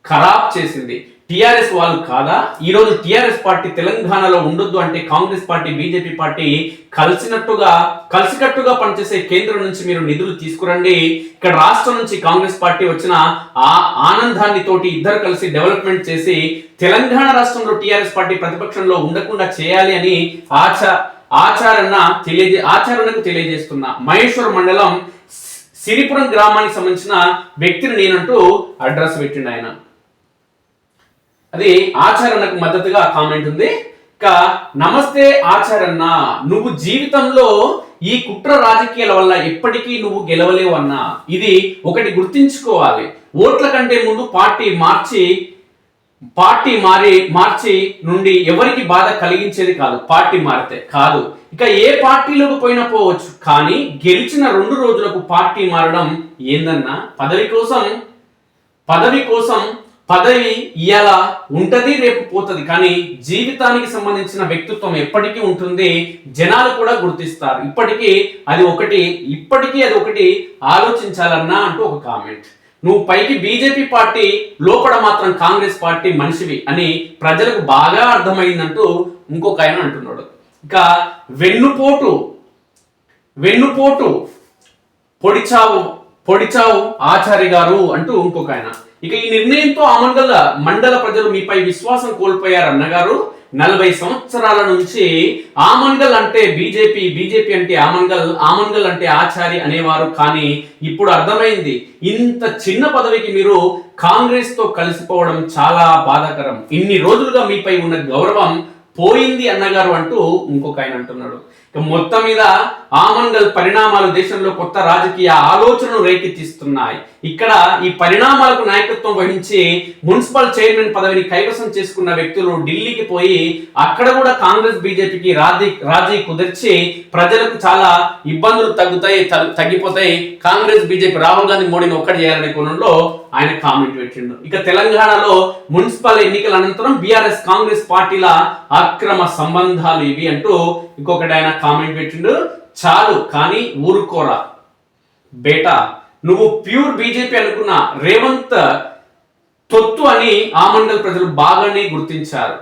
ఖరాబ్ చేసింది. టిఆర్ఎస్ వాళ్ళు కాదా? ఈ రోజు టిఆర్ఎస్ పార్టీ తెలంగాణలో ఉండొద్దు అంటే కాంగ్రెస్ పార్టీ బీజేపీ పార్టీ కలిసికట్టుగా పనిచేసే కేంద్రం నుంచి మీరు నిధులు తీసుకురండి. ఇక్కడ రాష్ట్రం నుంచి కాంగ్రెస్ పార్టీ వచ్చిన ఆ ఆనందాన్ని తోటి ఇద్దరు కలిసి డెవలప్మెంట్ చేసి తెలంగాణ రాష్ట్రంలో టిఆర్ఎస్ పార్టీ ప్రతిపక్షంలో ఉండకుండా చేయాలి అని ఆచరణకు తెలియజేస్తున్నా. మహేశ్వరం మండలం సిరిపురం గ్రామానికి సంబంధించిన వ్యక్తిని నేనంటూ అడ్రస్ పెట్టిండు ఆయన. అది ఆచరణకు మద్దతుగా కామెంట్ ఉంది. నమస్తే ఆచారన్న, నువ్వు జీవితంలో ఈ కుట్ర రాజకీయాల వల్ల ఎప్పటికీ నువ్వు గెలవలేవు అన్నా. ఇది ఒకటి గుర్తించుకోవాలి. ఓట్ల కంటే ముందు పార్టీ మార్చి నుండి ఎవరికి బాధ కలిగించేది కాదు. పార్టీ మారితే కాదు. ఇక ఏ పార్టీలోకి పోయినా పోవచ్చు, కానీ గెలిచిన 2 రోజులకు పార్టీ మారడం ఏందన్నా? పదవి ఇయాల ఉంటది, రేపు పోతుంది, కానీ జీవితానికి సంబంధించిన వ్యక్తిత్వం ఎప్పటికీ ఉంటుంది. జనాలు కూడా గుర్తిస్తారు. ఇప్పటికీ అది ఒకటి ఆలోచించాలన్నా అంటూ ఒక కామెంట్. నువ్వు పైకి బీజేపీ పార్టీ, లోపల మాత్రం కాంగ్రెస్ పార్టీ మనిషివి అని ప్రజలకు బాగా అర్థమైందంటూ ఇంకొక ఆయన అంటున్నాడు. ఇక వెన్నుపోటు పొడిచావు ఆచార్య గారు అంటూ ఇంకొక ఆయన. ఇక ఈ నిర్ణయంతో ఆమన్గల్ మండల ప్రజలు మీపై విశ్వాసం కోల్పోయారు అన్నగారు. 40 సంవత్సరాల నుంచి ఆమన్గల్ అంటే బీజేపీ అంటే ఆమన్గల్ అంటే ఆచారి అనేవారు. కానీ ఇప్పుడు అర్థమైంది, ఇంత చిన్న పదవికి మీరు కాంగ్రెస్ తో కలిసిపోవడం చాలా బాధాకరం. ఇన్ని రోజులుగా మీపై ఉన్న గౌరవం పోయింది అన్నగారు అంటూ ఇంకొక ఆయన అంటున్నాడు. మొత్తం మీద ఆమన్గల్ పరిణామాలు దేశంలో కొత్త రాజకీయ ఆలోచనలు రేకెత్తిస్తున్నాయి. ఇక్కడ ఈ పరిణామాలకు నాయకత్వం వహించి మున్సిపల్ చైర్మన్ పదవిని కైవసం చేసుకున్న వ్యక్తులు ఢిల్లీకి పోయి అక్కడ కూడా కాంగ్రెస్ బీజేపీకి రాజీ కుదిర్చి ప్రజలకు చాలా ఇబ్బందులు తగ్గిపోతాయి, కాంగ్రెస్ బీజేపీ రాహుల్ గాంధీ మోడీని ఒక్కటి చేయాలనే కోణంలో ఆయన కామెంట్ పెట్టిండు. ఇక తెలంగాణలో మున్సిపల్ ఎన్నికల అనంతరం బీఆర్ఎస్ కాంగ్రెస్ పార్టీల అక్రమ సంబంధాలు ఇవి అంటూ ఇంకొకటి ఆయన కామెంట్ పెట్టిండు. చాలు కానీ ఊరుకోరా బేటా, నువ్వు ప్యూర్ బీజేపీ అనుకున్న రేవంత్ తొత్తు అని ఆమన్గల్ ప్రజలు బాగానే గుర్తించారు.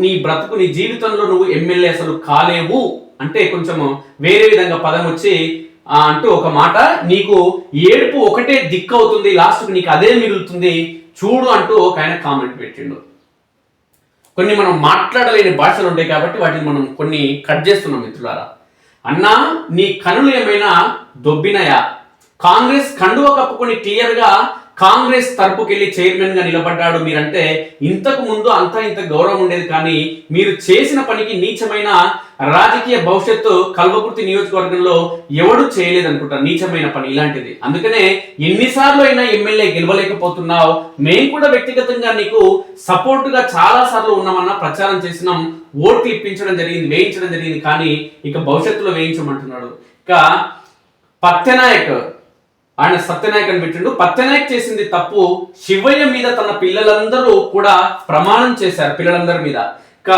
నీ బ్రతుకు, నీ జీవితంలో నువ్వు ఎమ్మెల్యే అసలు కాలేవు అంటే కొంచెం వేరే విధంగా పదం వచ్చి అంటూ ఒక మాట, నీకు ఏడుపు ఒకటే దిక్కు అవుతుంది, లాస్ట్కు నీకు అదే మిగులుతుంది చూడు అంటూ ఒక ఆయన కామెంట్ పెట్టిండు. కొన్ని మనం మాట్లాడలేని భాషలు ఉంటాయి కాబట్టి వాటిని మనం కొన్ని కట్ చేస్తున్నాం మిత్రులారా. అన్నా నీ కనులు ఏమైనా దొబ్బినయా? కాంగ్రెస్ కండువ కప్పుకొని క్లియర్గా కాంగ్రెస్ తరపుకెళ్లి చైర్మన్ గా నిలబడ్డాడు. మీరంటే ఇంతకు ముందు అంతా ఇంత గౌరవం ఉండేది, కానీ మీరు చేసిన పనికి నీచమైన రాజకీయ భవిష్యత్తు కల్వకుర్తి నియోజకవర్గంలో ఎవడు చేయలేదనుకుంటా, నీచమైన పని ఇలాంటిది. అందుకనే ఎన్నిసార్లు అయినా ఎమ్మెల్యే గెలవలేకపోతున్నావు. మేము కూడా వ్యక్తిగతంగా నీకు సపోర్ట్ గా చాలా సార్లు ఉన్నామన్నా ప్రచారం చేసినాం, ఓట్లు ఇప్పించడం జరిగింది, వేయించడం జరిగింది, కానీ ఇక భవిష్యత్తులో వేయించమంటున్నాడు. ఇక పత్తెనాయక్, ఆయన సత్యనాయక్ అని పెట్టిండు. పత్తెనాయక్ చేసింది తప్పు, శివయ్య మీద తన పిల్లలందరూ కూడా ప్రమాణం చేశారు, పిల్లలందరి మీద. ఇక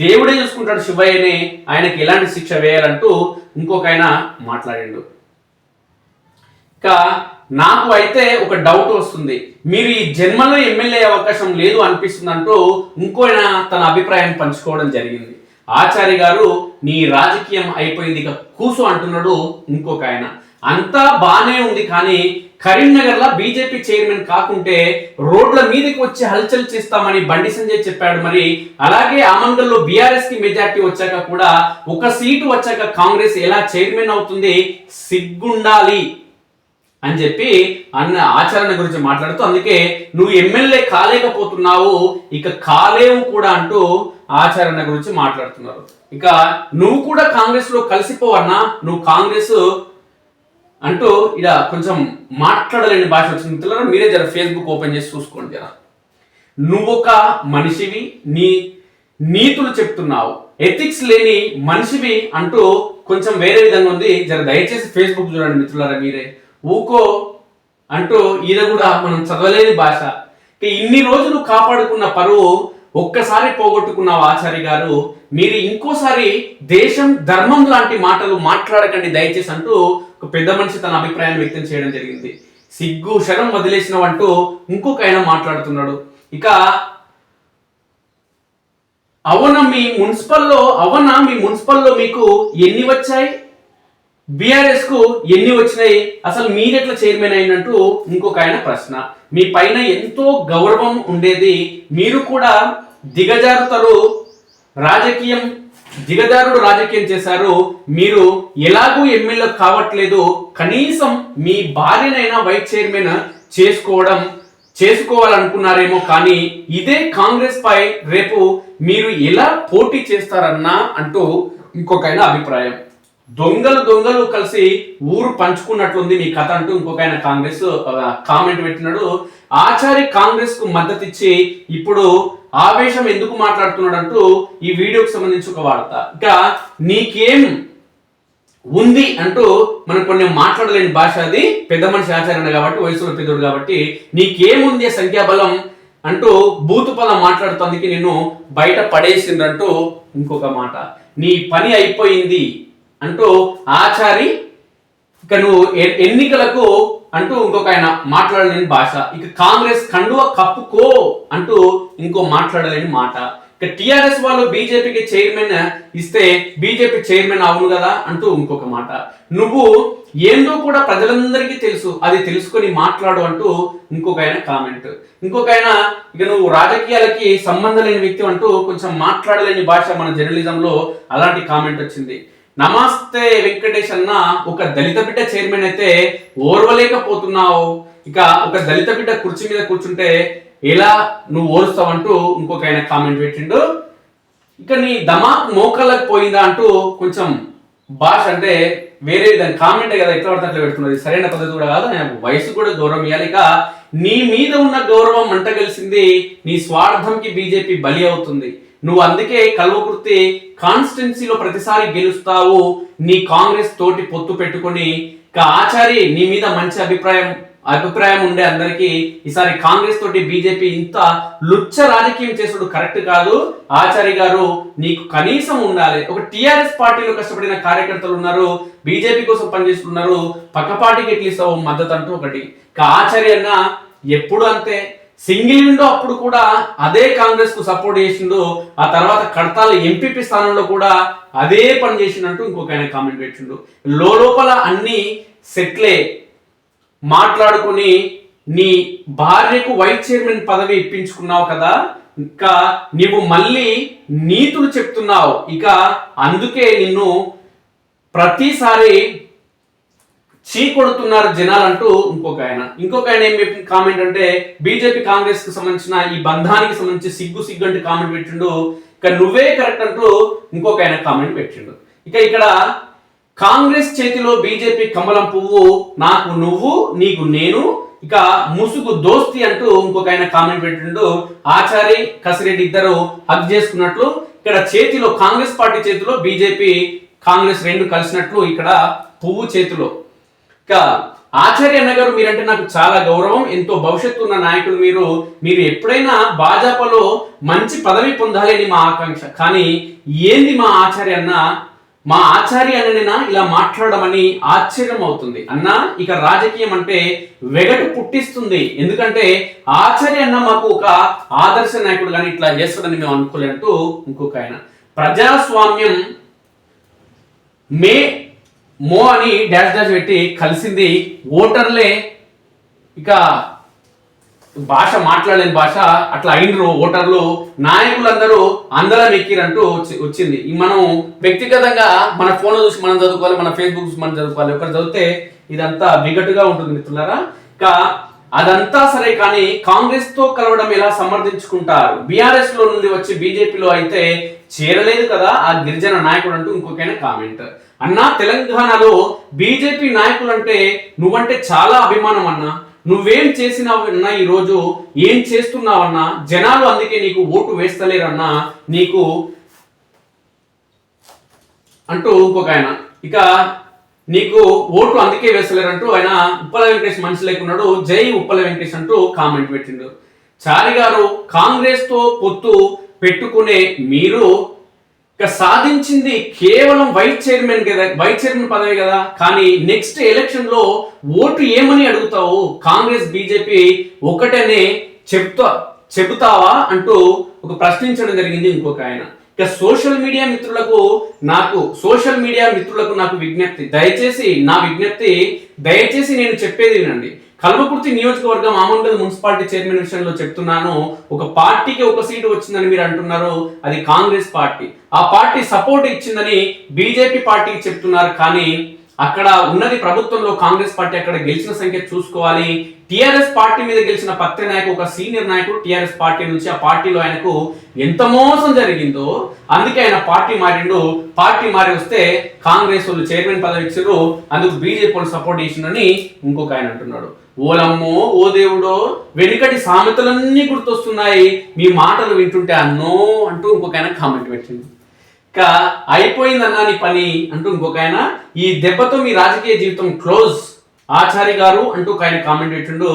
దేవుడే చూసుకుంటాడు శివయ్యని, ఆయనకి ఎలాంటి శిక్ష వేయాలంటూ ఇంకొక ఆయన మాట్లాడిండు. ఇక నాకు అయితే ఒక డౌట్ వస్తుంది, మీరు ఈ జన్మలో ఎమ్మెల్యే అవకాశం లేదు అనిపిస్తుంది అంటూ ఇంకో ఆయన తన అభిప్రాయం పంచుకోవడం జరిగింది. ఆచార్య గారు నీ రాజకీయం అయిపోయింది ఇక కూసు అంటున్నాడు ఇంకొక ఆయన. అంతా బానే ఉంది, కానీ కరీంనగర్ లో బీజేపీ చైర్మన్ కాకుంటే రోడ్ల మీదకి వచ్చి హల్చల్ చేస్తామని బండి సంజయ్ చెప్పాడు. మరి అలాగే ఆమన్గల్ లో బీఆర్ఎస్ కి మెజార్టీ వచ్చాక కూడా ఒక సీటు వచ్చాక కాంగ్రెస్ ఎలా చైర్మన్ అవుతుంది, సిగ్గుండాలి అని చెప్పి అన్న ఆచరణ గురించి మాట్లాడుతూ, అందుకే నువ్వు ఎమ్మెల్యే కాలేకపోతున్నావు, ఇక కాలేవు కూడా అంటూ ఆచరణ గురించి మాట్లాడుతున్నారు. ఇక నువ్వు కూడా కాంగ్రెస్ లో కలిసిపోవన్నా, నువ్వు కాంగ్రెస్ అంటూ ఇలా కొంచెం మాట్లాడలేని భాష వచ్చింది. మిత్రులారా, మీరే జర ఫేస్బుక్ ఓపెన్ చేసి చూసుకోండి. జర నువ్వొక మనిషివి, నీ నీతులు చెప్తున్నావు, ఎథిక్స్ లేని మనిషివి అంటూ కొంచెం వేరే విధంగా ఉంది. జర దయచేసి ఫేస్బుక్ చూడండి మిత్రులారా, మీరే ఊకో అంటూ ఈయన కూడా మనం చదవలేని భాష. ఇన్ని రోజులు కాపాడుకున్న పరువు ఒక్కసారి పోగొట్టుకున్నావు ఆచార్య గారు, మీరు ఇంకోసారి దేశం ధర్మం లాంటి మాటలు మాట్లాడకండి దయచేసి అంటూ ఒక పెద్ద మనిషి తన అభిప్రాయాన్ని వ్యక్తం చేయడం జరిగింది. సిగ్గు శరం వదిలేసినవంటూ ఇంకొక ఆయన మాట్లాడుతున్నాడు. ఇక మీ మున్సిపల్లో మీకు ఎన్ని వచ్చాయి, బీఆర్ఎస్ కు ఎన్ని వచ్చినాయి, అసలు మీరెట్లా చైర్మన్ అయినట్టు ఇంకొక ఆయన ప్రశ్న. మీ పైన ఎంతో గౌరవం ఉండేది, మీరు కూడా దిగజారుడు రాజకీయం చేశారు, మీరు ఎలాగూ ఎమ్మెల్యే కావట్లేదు, కనీసం మీ భార్యనైనా వైస్ చైర్మన్ చేసుకోవాలనుకున్నారేమో, కానీ ఇదే కాంగ్రెస్ పై రేపు మీరు ఎలా పోటీ చేస్తారన్నా అంటూ ఇంకొక ఆయన అభిప్రాయం. దొంగలు కలిసి ఊరు పంచుకున్నట్లుంది మీ కథ అంటూ ఇంకొక ఆయన కాంగ్రెస్ కామెంట్ పెట్టినాడు. ఆచారి కాంగ్రెస్ కు మద్దతు ఇచ్చి ఇప్పుడు ఆవేశం ఎందుకు మాట్లాడుతున్నాడు అంటూ ఈ వీడియోకి సంబంధించి ఒక వార్త. ఇంకా నీకేం ఉంది అంటూ మనం కొన్ని మాట్లాడలేని భాష, అది పెద్ద మనిషి ఆచార్య కాబట్టి, వయసులో పెద్దోడు కాబట్టి, నీకేముంది సంఖ్యాబలం అంటూ బూతు పదం మాట్లాడుతుంది, నిన్ను బయట పడేసిందంటూ ఇంకొక మాట, నీ పని అయిపోయింది అంటూ ఆచారి ఇక నువ్వు ఎన్నికలకు అంటూ ఇంకొక ఆయన మాట్లాడలేని భాష. ఇక కాంగ్రెస్ కండువ కప్పుకో అంటూ ఇంకో మాట్లాడలేని మాట. ఇక టిఆర్ఎస్ వాళ్ళు బీజేపీకి చైర్మన్ ఇస్తే బీజేపీ చైర్మన్ అవును కదా అంటూ ఇంకొక మాట. నువ్వు ఏందో కూడా ప్రజలందరికీ తెలుసు, అది తెలుసుకొని మాట్లాడు అంటూ ఇంకొక ఆయన కామెంట్. ఇంకొక ఆయన ఇక నువ్వు రాజకీయాలకి సంబంధం లేని వ్యక్తి అంటూ కొంచెం మాట్లాడలేని భాష మన జర్నలిజంలో అలాంటి కామెంట్ వచ్చింది. నమస్తే వెంకటేష్ అన్న, ఒక దళిత బిడ్డ చైర్మన్ అయితే ఓర్వలేకపోతున్నావు, ఇక ఒక దళిత బిడ్డ కుర్చీ మీద కూర్చుంటే ఎలా నువ్వు ఓరుస్తావంటూ ఇంకొక ఆయన కామెంట్ పెట్టిండు. ఇక నీ దమాక్ మోకాళ్ళకి పోయిందా అంటూ కొంచెం భాష అంటే వేరే విధంగా కామెంట్ కదా, ఎట్లా పడితే అట్లా పెడుతున్నది, సరైన పద్ధతి కూడా కాదు. వయసు కూడా గౌరవం ఇవ్వాలి. ఇక నీ మీద ఉన్న గౌరవం మంట కలిసింది, నీ స్వార్థంకి బీజేపీ బలి అవుతుంది. నువ్వు అందుకే కల్వకుర్తి కాన్స్టిట్యున్సీలో ప్రతిసారి గెలుస్తావు, నీ కాంగ్రెస్ తోటి పొత్తు పెట్టుకుని. ఇక ఆచారి నీ మీద మంచి అభిప్రాయం ఉండే అందరికీ ఈసారి కాంగ్రెస్ తోటి బీజేపీ ఇంత లుచ్చ రాజకీయం చేసుడు కరెక్ట్ కాదు. ఆచారి గారు నీకు కనీసం ఉండాలి. ఒక టిఆర్ఎస్ పార్టీలో కష్టపడిన కార్యకర్తలు ఉన్నారు, బీజేపీ కోసం పనిచేస్తున్నారు, పక్క పార్టీకి ఎట్లిస్తావు మద్దతు అంటూ ఒకటి. ఆచారి అన్న ఎప్పుడు అంతే, సింగిల్ విండో అప్పుడు కూడా అదే కాంగ్రెస్ కు సపోర్ట్ చేసిండు, ఆ తర్వాత కడతాల ఎంపీపీ స్థానంలో కూడా అదే పని చేసిందంటూ ఇంకొక ఆయన కామెంట్ పెట్టిండు. లోపల అన్ని సెట్లే మాట్లాడుకుని నీ భార్యకు వైస్ చైర్మన్ పదవి ఇప్పించుకున్నావు కదా, ఇంకా నీవు మళ్ళీ నీతులు చెప్తున్నావు, ఇక అందుకే నిన్ను ప్రతిసారి చీకొడుతున్నారు జనాలు అంటూ ఇంకొక ఆయన ఏం కామెంట్ అంటే బీజేపీ కాంగ్రెస్ కు సంబంధించిన ఈ బంధానికి సంబంధించి సిగ్గు అంటే కామెంట్ పెట్టిండు. ఇక నువ్వే కరెక్ట్ అంటూ ఇంకొక ఆయన కామెంట్ పెట్టిండు. ఇక ఇక్కడ కాంగ్రెస్ చేతిలో బీజేపీ కమలం పువ్వు, నాకు నువ్వు నీకు నేను, ఇక ముసుగు దోస్తి అంటూ ఇంకొక ఆయన కామెంట్ పెట్టిండు. ఆచారి కసిరెడ్డి ఇద్దరు హక్ చేసుకున్నట్లు, ఇక్కడ చేతిలో కాంగ్రెస్ పార్టీ చేతిలో బీజేపీ కాంగ్రెస్ రెండు కలిసినట్లు ఇక్కడ పువ్వు చేతిలో. ఇక ఆచార్య అన్న గారు, మీరంటే నాకు చాలా గౌరవం, ఎంతో భవిష్యత్తు ఉన్న నాయకులు మీరు ఎప్పుడైనా భాజపాలో మంచి పదవి పొందాలి అని మా ఆకాంక్ష. కానీ ఏంది మా ఆచార్య అన్ననేనా ఇలా మాట్లాడమని ఆశ్చర్యం అవుతుంది అన్న. ఇక రాజకీయం అంటే వెగటు పుట్టిస్తుంది, ఎందుకంటే ఆచార్య అన్న మాకు ఒక ఆదర్శ నాయకుడు, కానీ ఇట్లా చేస్తాడని మేము అనుకోలే అంటూ ఇంకొక ఆయన. ప్రజాస్వామ్యం మో అని డాష్ పెట్టి కలిసింది ఓటర్లే, ఇక భాష మాట్లాడలేని భాష అట్లా అయినరు ఓటర్లు, నాయకులందరూ అందరం ఎక్కిరంటూ వచ్చింది. మనం వ్యక్తిగతంగా మన ఫోన్లో చూసి మనం చదువుకోవాలి, మన ఫేస్బుక్ చూసి మనం చదువుకోవాలి. ఒకరు చదివితే ఇదంతా విగటుగా ఉంటుంది మిత్రులారా. ఇక అదంతా సరే, కానీ కాంగ్రెస్ తో కలవడం ఎలా సమర్థించుకుంటారు? బీఆర్ఎస్ లో నుండి వచ్చి బీజేపీలో అయితే చేరలేదు కదా ఆ గిరిజన నాయకుడు అంటూ ఇంకొకైనా కామెంట్. అన్నా, తెలంగాణలో బీజేపీ నాయకులంటే నువ్వంటే చాలా అభిమానం అన్నా, నువ్వేం చేసినావన్నా, ఈ రోజు ఏం చేస్తున్నావన్నా, జనాలు అందుకే నీకు ఓటు వేస్తలేరన్నా నీకు అంటూ ఇంకొక ఆయన. ఇక నీకు ఓటు అందుకే వేస్తలేరంటూ ఆయన ఉప్పల వెంకటేష్ మనిషి లేకున్నాడు, జై ఉప్పల వెంకటేష్ అంటూ కామెంట్ పెట్టిండు. చారి గారు, కాంగ్రెస్ తో పొత్తు పెట్టుకునే మీరు ఇక సాధించింది కేవలం వైస్ చైర్మన్ పదవి కదా, కానీ నెక్స్ట్ ఎలక్షన్ లో ఓటు ఏమని అడుగుతావు? కాంగ్రెస్ బీజేపీ ఒకటనే చెబుతావా అంటూ ఒక ప్రశ్నించడం జరిగింది ఇంకొక ఆయన. ఇక సోషల్ మీడియా మిత్రులకు నాకు విజ్ఞప్తి, దయచేసి నేను చెప్పేది వినండి. కల్వకుర్తి నియోజకవర్గం ఆమన్గల్ మున్సిపాలిటీ చైర్మన్ విషయంలో చెప్తున్నాను. ఒక పార్టీకి ఒక సీటు వచ్చిందని మీరు అంటున్నారు, అది కాంగ్రెస్ పార్టీ. ఆ పార్టీ సపోర్ట్ ఇచ్చిందని బీజేపీ పార్టీకి చెప్తున్నారు, కానీ అక్కడ ఉన్నది ప్రభుత్వంలో కాంగ్రెస్ పార్టీ. అక్కడ గెలిచిన సంఖ్య చూసుకోవాలి. టిఆర్ఎస్ పార్టీ మీద గెలిచిన పత్రి నాయకు, ఒక సీనియర్ నాయకుడు టిఆర్ఎస్ పార్టీ నుంచి, ఆ పార్టీలో ఆయనకు ఎంత మోసం జరిగిందో అందుకే ఆయన పార్టీ మారిండు. పార్టీ మారి వస్తే కాంగ్రెస్ వాళ్ళు చైర్మన్ పదవి ఇచ్చారు, అందుకు బీజేపీ వాళ్ళు సపోర్ట్ చేసిందని ఇంకొక ఆయన అంటున్నాడు. ఓలమ్మో ఓ దేవుడో, వెనుకటి సామెతలన్నీ గుర్తొస్తున్నాయి మీ మాటలు వింటుంటే అన్నో అంటూ ఇంకొక ఆయన కామెంట్ పెట్టింది. ఇక అయిపోయిందన్నా నీ పని అంటూ ఇంకొక ఆయన, ఈ దెబ్బతో మీ రాజకీయ జీవితం క్లోజ్ ఆచారి గారు అంటూ ఆయన కామెంట్ పెట్టిండు.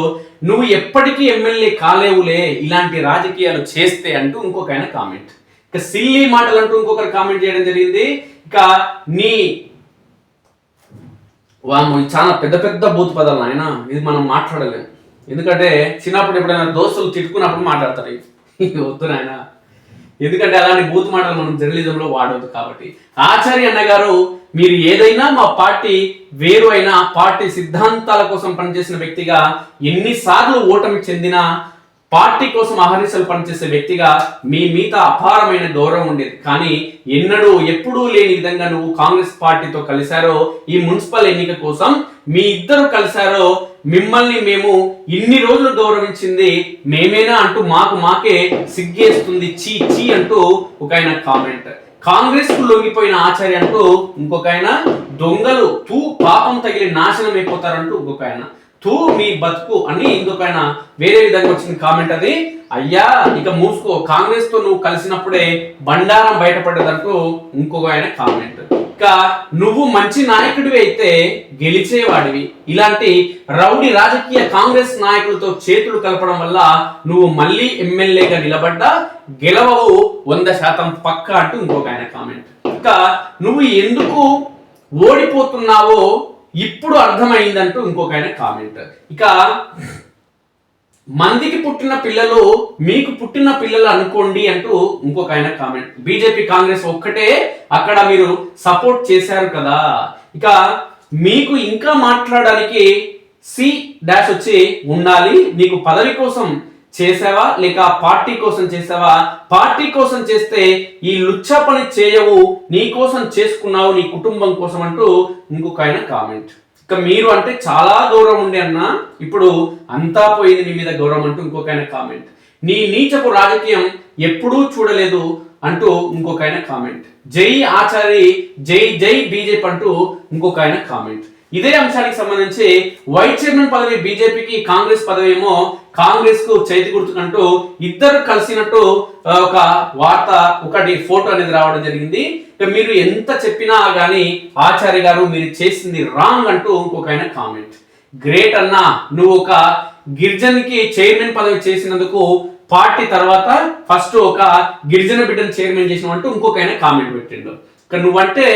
నువ్వు ఎప్పటికీ ఎమ్మెల్యే కాలేవులే ఇలాంటి రాజకీయాలు చేస్తే అంటూ ఇంకొక ఆయన కామెంట్. ఇక సిల్లీ మాటలు అంటూ ఇంకొకరు కామెంట్ చేయడం జరిగింది. ఇక నీ వాము చాలా పెద్ద పెద్ద బూత్ పదాలు ఆయన, ఇది మనం మాట్లాడలేము. ఎందుకంటే చిన్నప్పుడు ఎప్పుడైనా దోస్తులు తిట్టుకున్నప్పుడు మాట్లాడతారు, ఇది వద్దు నాయన, ఎందుకంటే అలాంటి బూత్ మాటలు మనం జర్నలిజంలో వాడవద్దు. కాబట్టి ఆచార్య అన్న గారు, మీరు ఏదైనా మా పార్టీ వేరు అయినా పార్టీ సిద్ధాంతాల కోసం పనిచేసిన వ్యక్తిగా, ఎన్నిసార్లు ఓటమి చెందినా పార్టీ కోసం అహర్నిశలు పనిచేసే వ్యక్తిగా మీ మీద అపారమైన గౌరవం ఉండేది. కానీ ఎన్నడూ ఎప్పుడూ లేని విధంగా నువ్వు కాంగ్రెస్ పార్టీతో కలిశారో, ఈ మున్సిపల్ ఎన్నిక కోసం మీ ఇద్దరు కలిశారో, మిమ్మల్ని మేము ఇన్ని రోజులు గౌరవించింది మేమేనా అంటూ మాకే సిగ్గేస్తుంది, చీ చీ అంటూ ఒక ఆయన కామెంట్. కాంగ్రెస్ కు లొంగిపోయిన ఆచార్య అంటూ ఇంకొక ఆయన, దొంగలు తూ పాపం తగిలి నాశనం అయిపోతారంటూ ఇంకొక ఆయన, తూ మీ బతుకు అని ఇంకొక ఆయన వేరే విధంగా వచ్చిన కామెంట్. అది అయ్యా ఇక మూసుకో, కాంగ్రెస్ తో నువ్వు కలిసినప్పుడే బండారం బయటపడ్డదంటూ ఇంకొక ఆయన కామెంట్. ఇక నువ్వు మంచి నాయకుడివి అయితే గెలిచేవాడివి, ఇలాంటి రౌడీ రాజకీయ కాంగ్రెస్ నాయకులతో చేతులు కలపడం వల్ల నువ్వు మళ్ళీ ఎమ్మెల్యేగా నిలబడ్డా గెలవవు 100% పక్కా అంటూ ఇంకొక ఆయన కామెంట్. ఇక నువ్వు ఎందుకు ఓడిపోతున్నావో ఇప్పుడు అర్థమైందంటూ ఇంకొక ఆయన కామెంట్. ఇక మందికి పుట్టిన పిల్లలు మీకు పుట్టిన పిల్లలు అనుకోండి అంటూ ఇంకొక ఆయన కామెంట్. బీజేపీ కాంగ్రెస్ ఒక్కటే అక్కడ మీరు సపోర్ట్ చేశారు కదా, ఇక మీకు ఇంకా మాట్లాడడానికి సి డాష్ వచ్చి ఉండాలి. నీకు పదవి కోసం చేసావా లేక పార్టీ కోసం చేసావా? పార్టీ కోసం చేస్తే ఈ లుచ్చ పని చేయవు, నీ కోసం చేసుకున్నావు, నీ కుటుంబం కోసం అంటూ ఇంకొక ఆయన కామెంట్. ఇక మీరు అంటే చాలా గౌరవం ఉండే అన్న, ఇప్పుడు అంతా పోయింది మీ మీద గౌరవం అంటూ ఇంకొక ఆయన కామెంట్. నీ నీచపు రాజకీయం ఎప్పుడూ చూడలేదు అంటూ ఇంకొక ఆయన కామెంట్. జై ఆచారి, జై జై బీజేపీ అంటూ ఇంకొక ఆయన కామెంట్. ఇదే అంశానికి సంబంధించి వైస్ చైర్మన్ పదవి బీజేపీకి, కాంగ్రెస్ పదవి ఏమో కాంగ్రెస్ కు చేతి గుర్తుకంటూ ఇద్దరు కలిసినట్టు ఒక వార్త, ఒకటి ఫోటో అనేది రావడం జరిగింది. మీరు ఎంత చెప్పినా గానీ ఆచార్య గారు మీరు చేసింది రాంగ్ అంటూ ఇంకొక ఆయన కామెంట్. గ్రేట్ అన్నా, నువ్వు ఒక గిరిజన్కి చైర్మన్ పదవి చేసినందుకు పార్టీ తర్వాత ఫస్ట్ ఒక గిరిజన బిడ్డను చైర్మన్ చేసినట్టు ఇంకొక ఆయన కామెంట్ పెట్టిండు. నువ్వంటే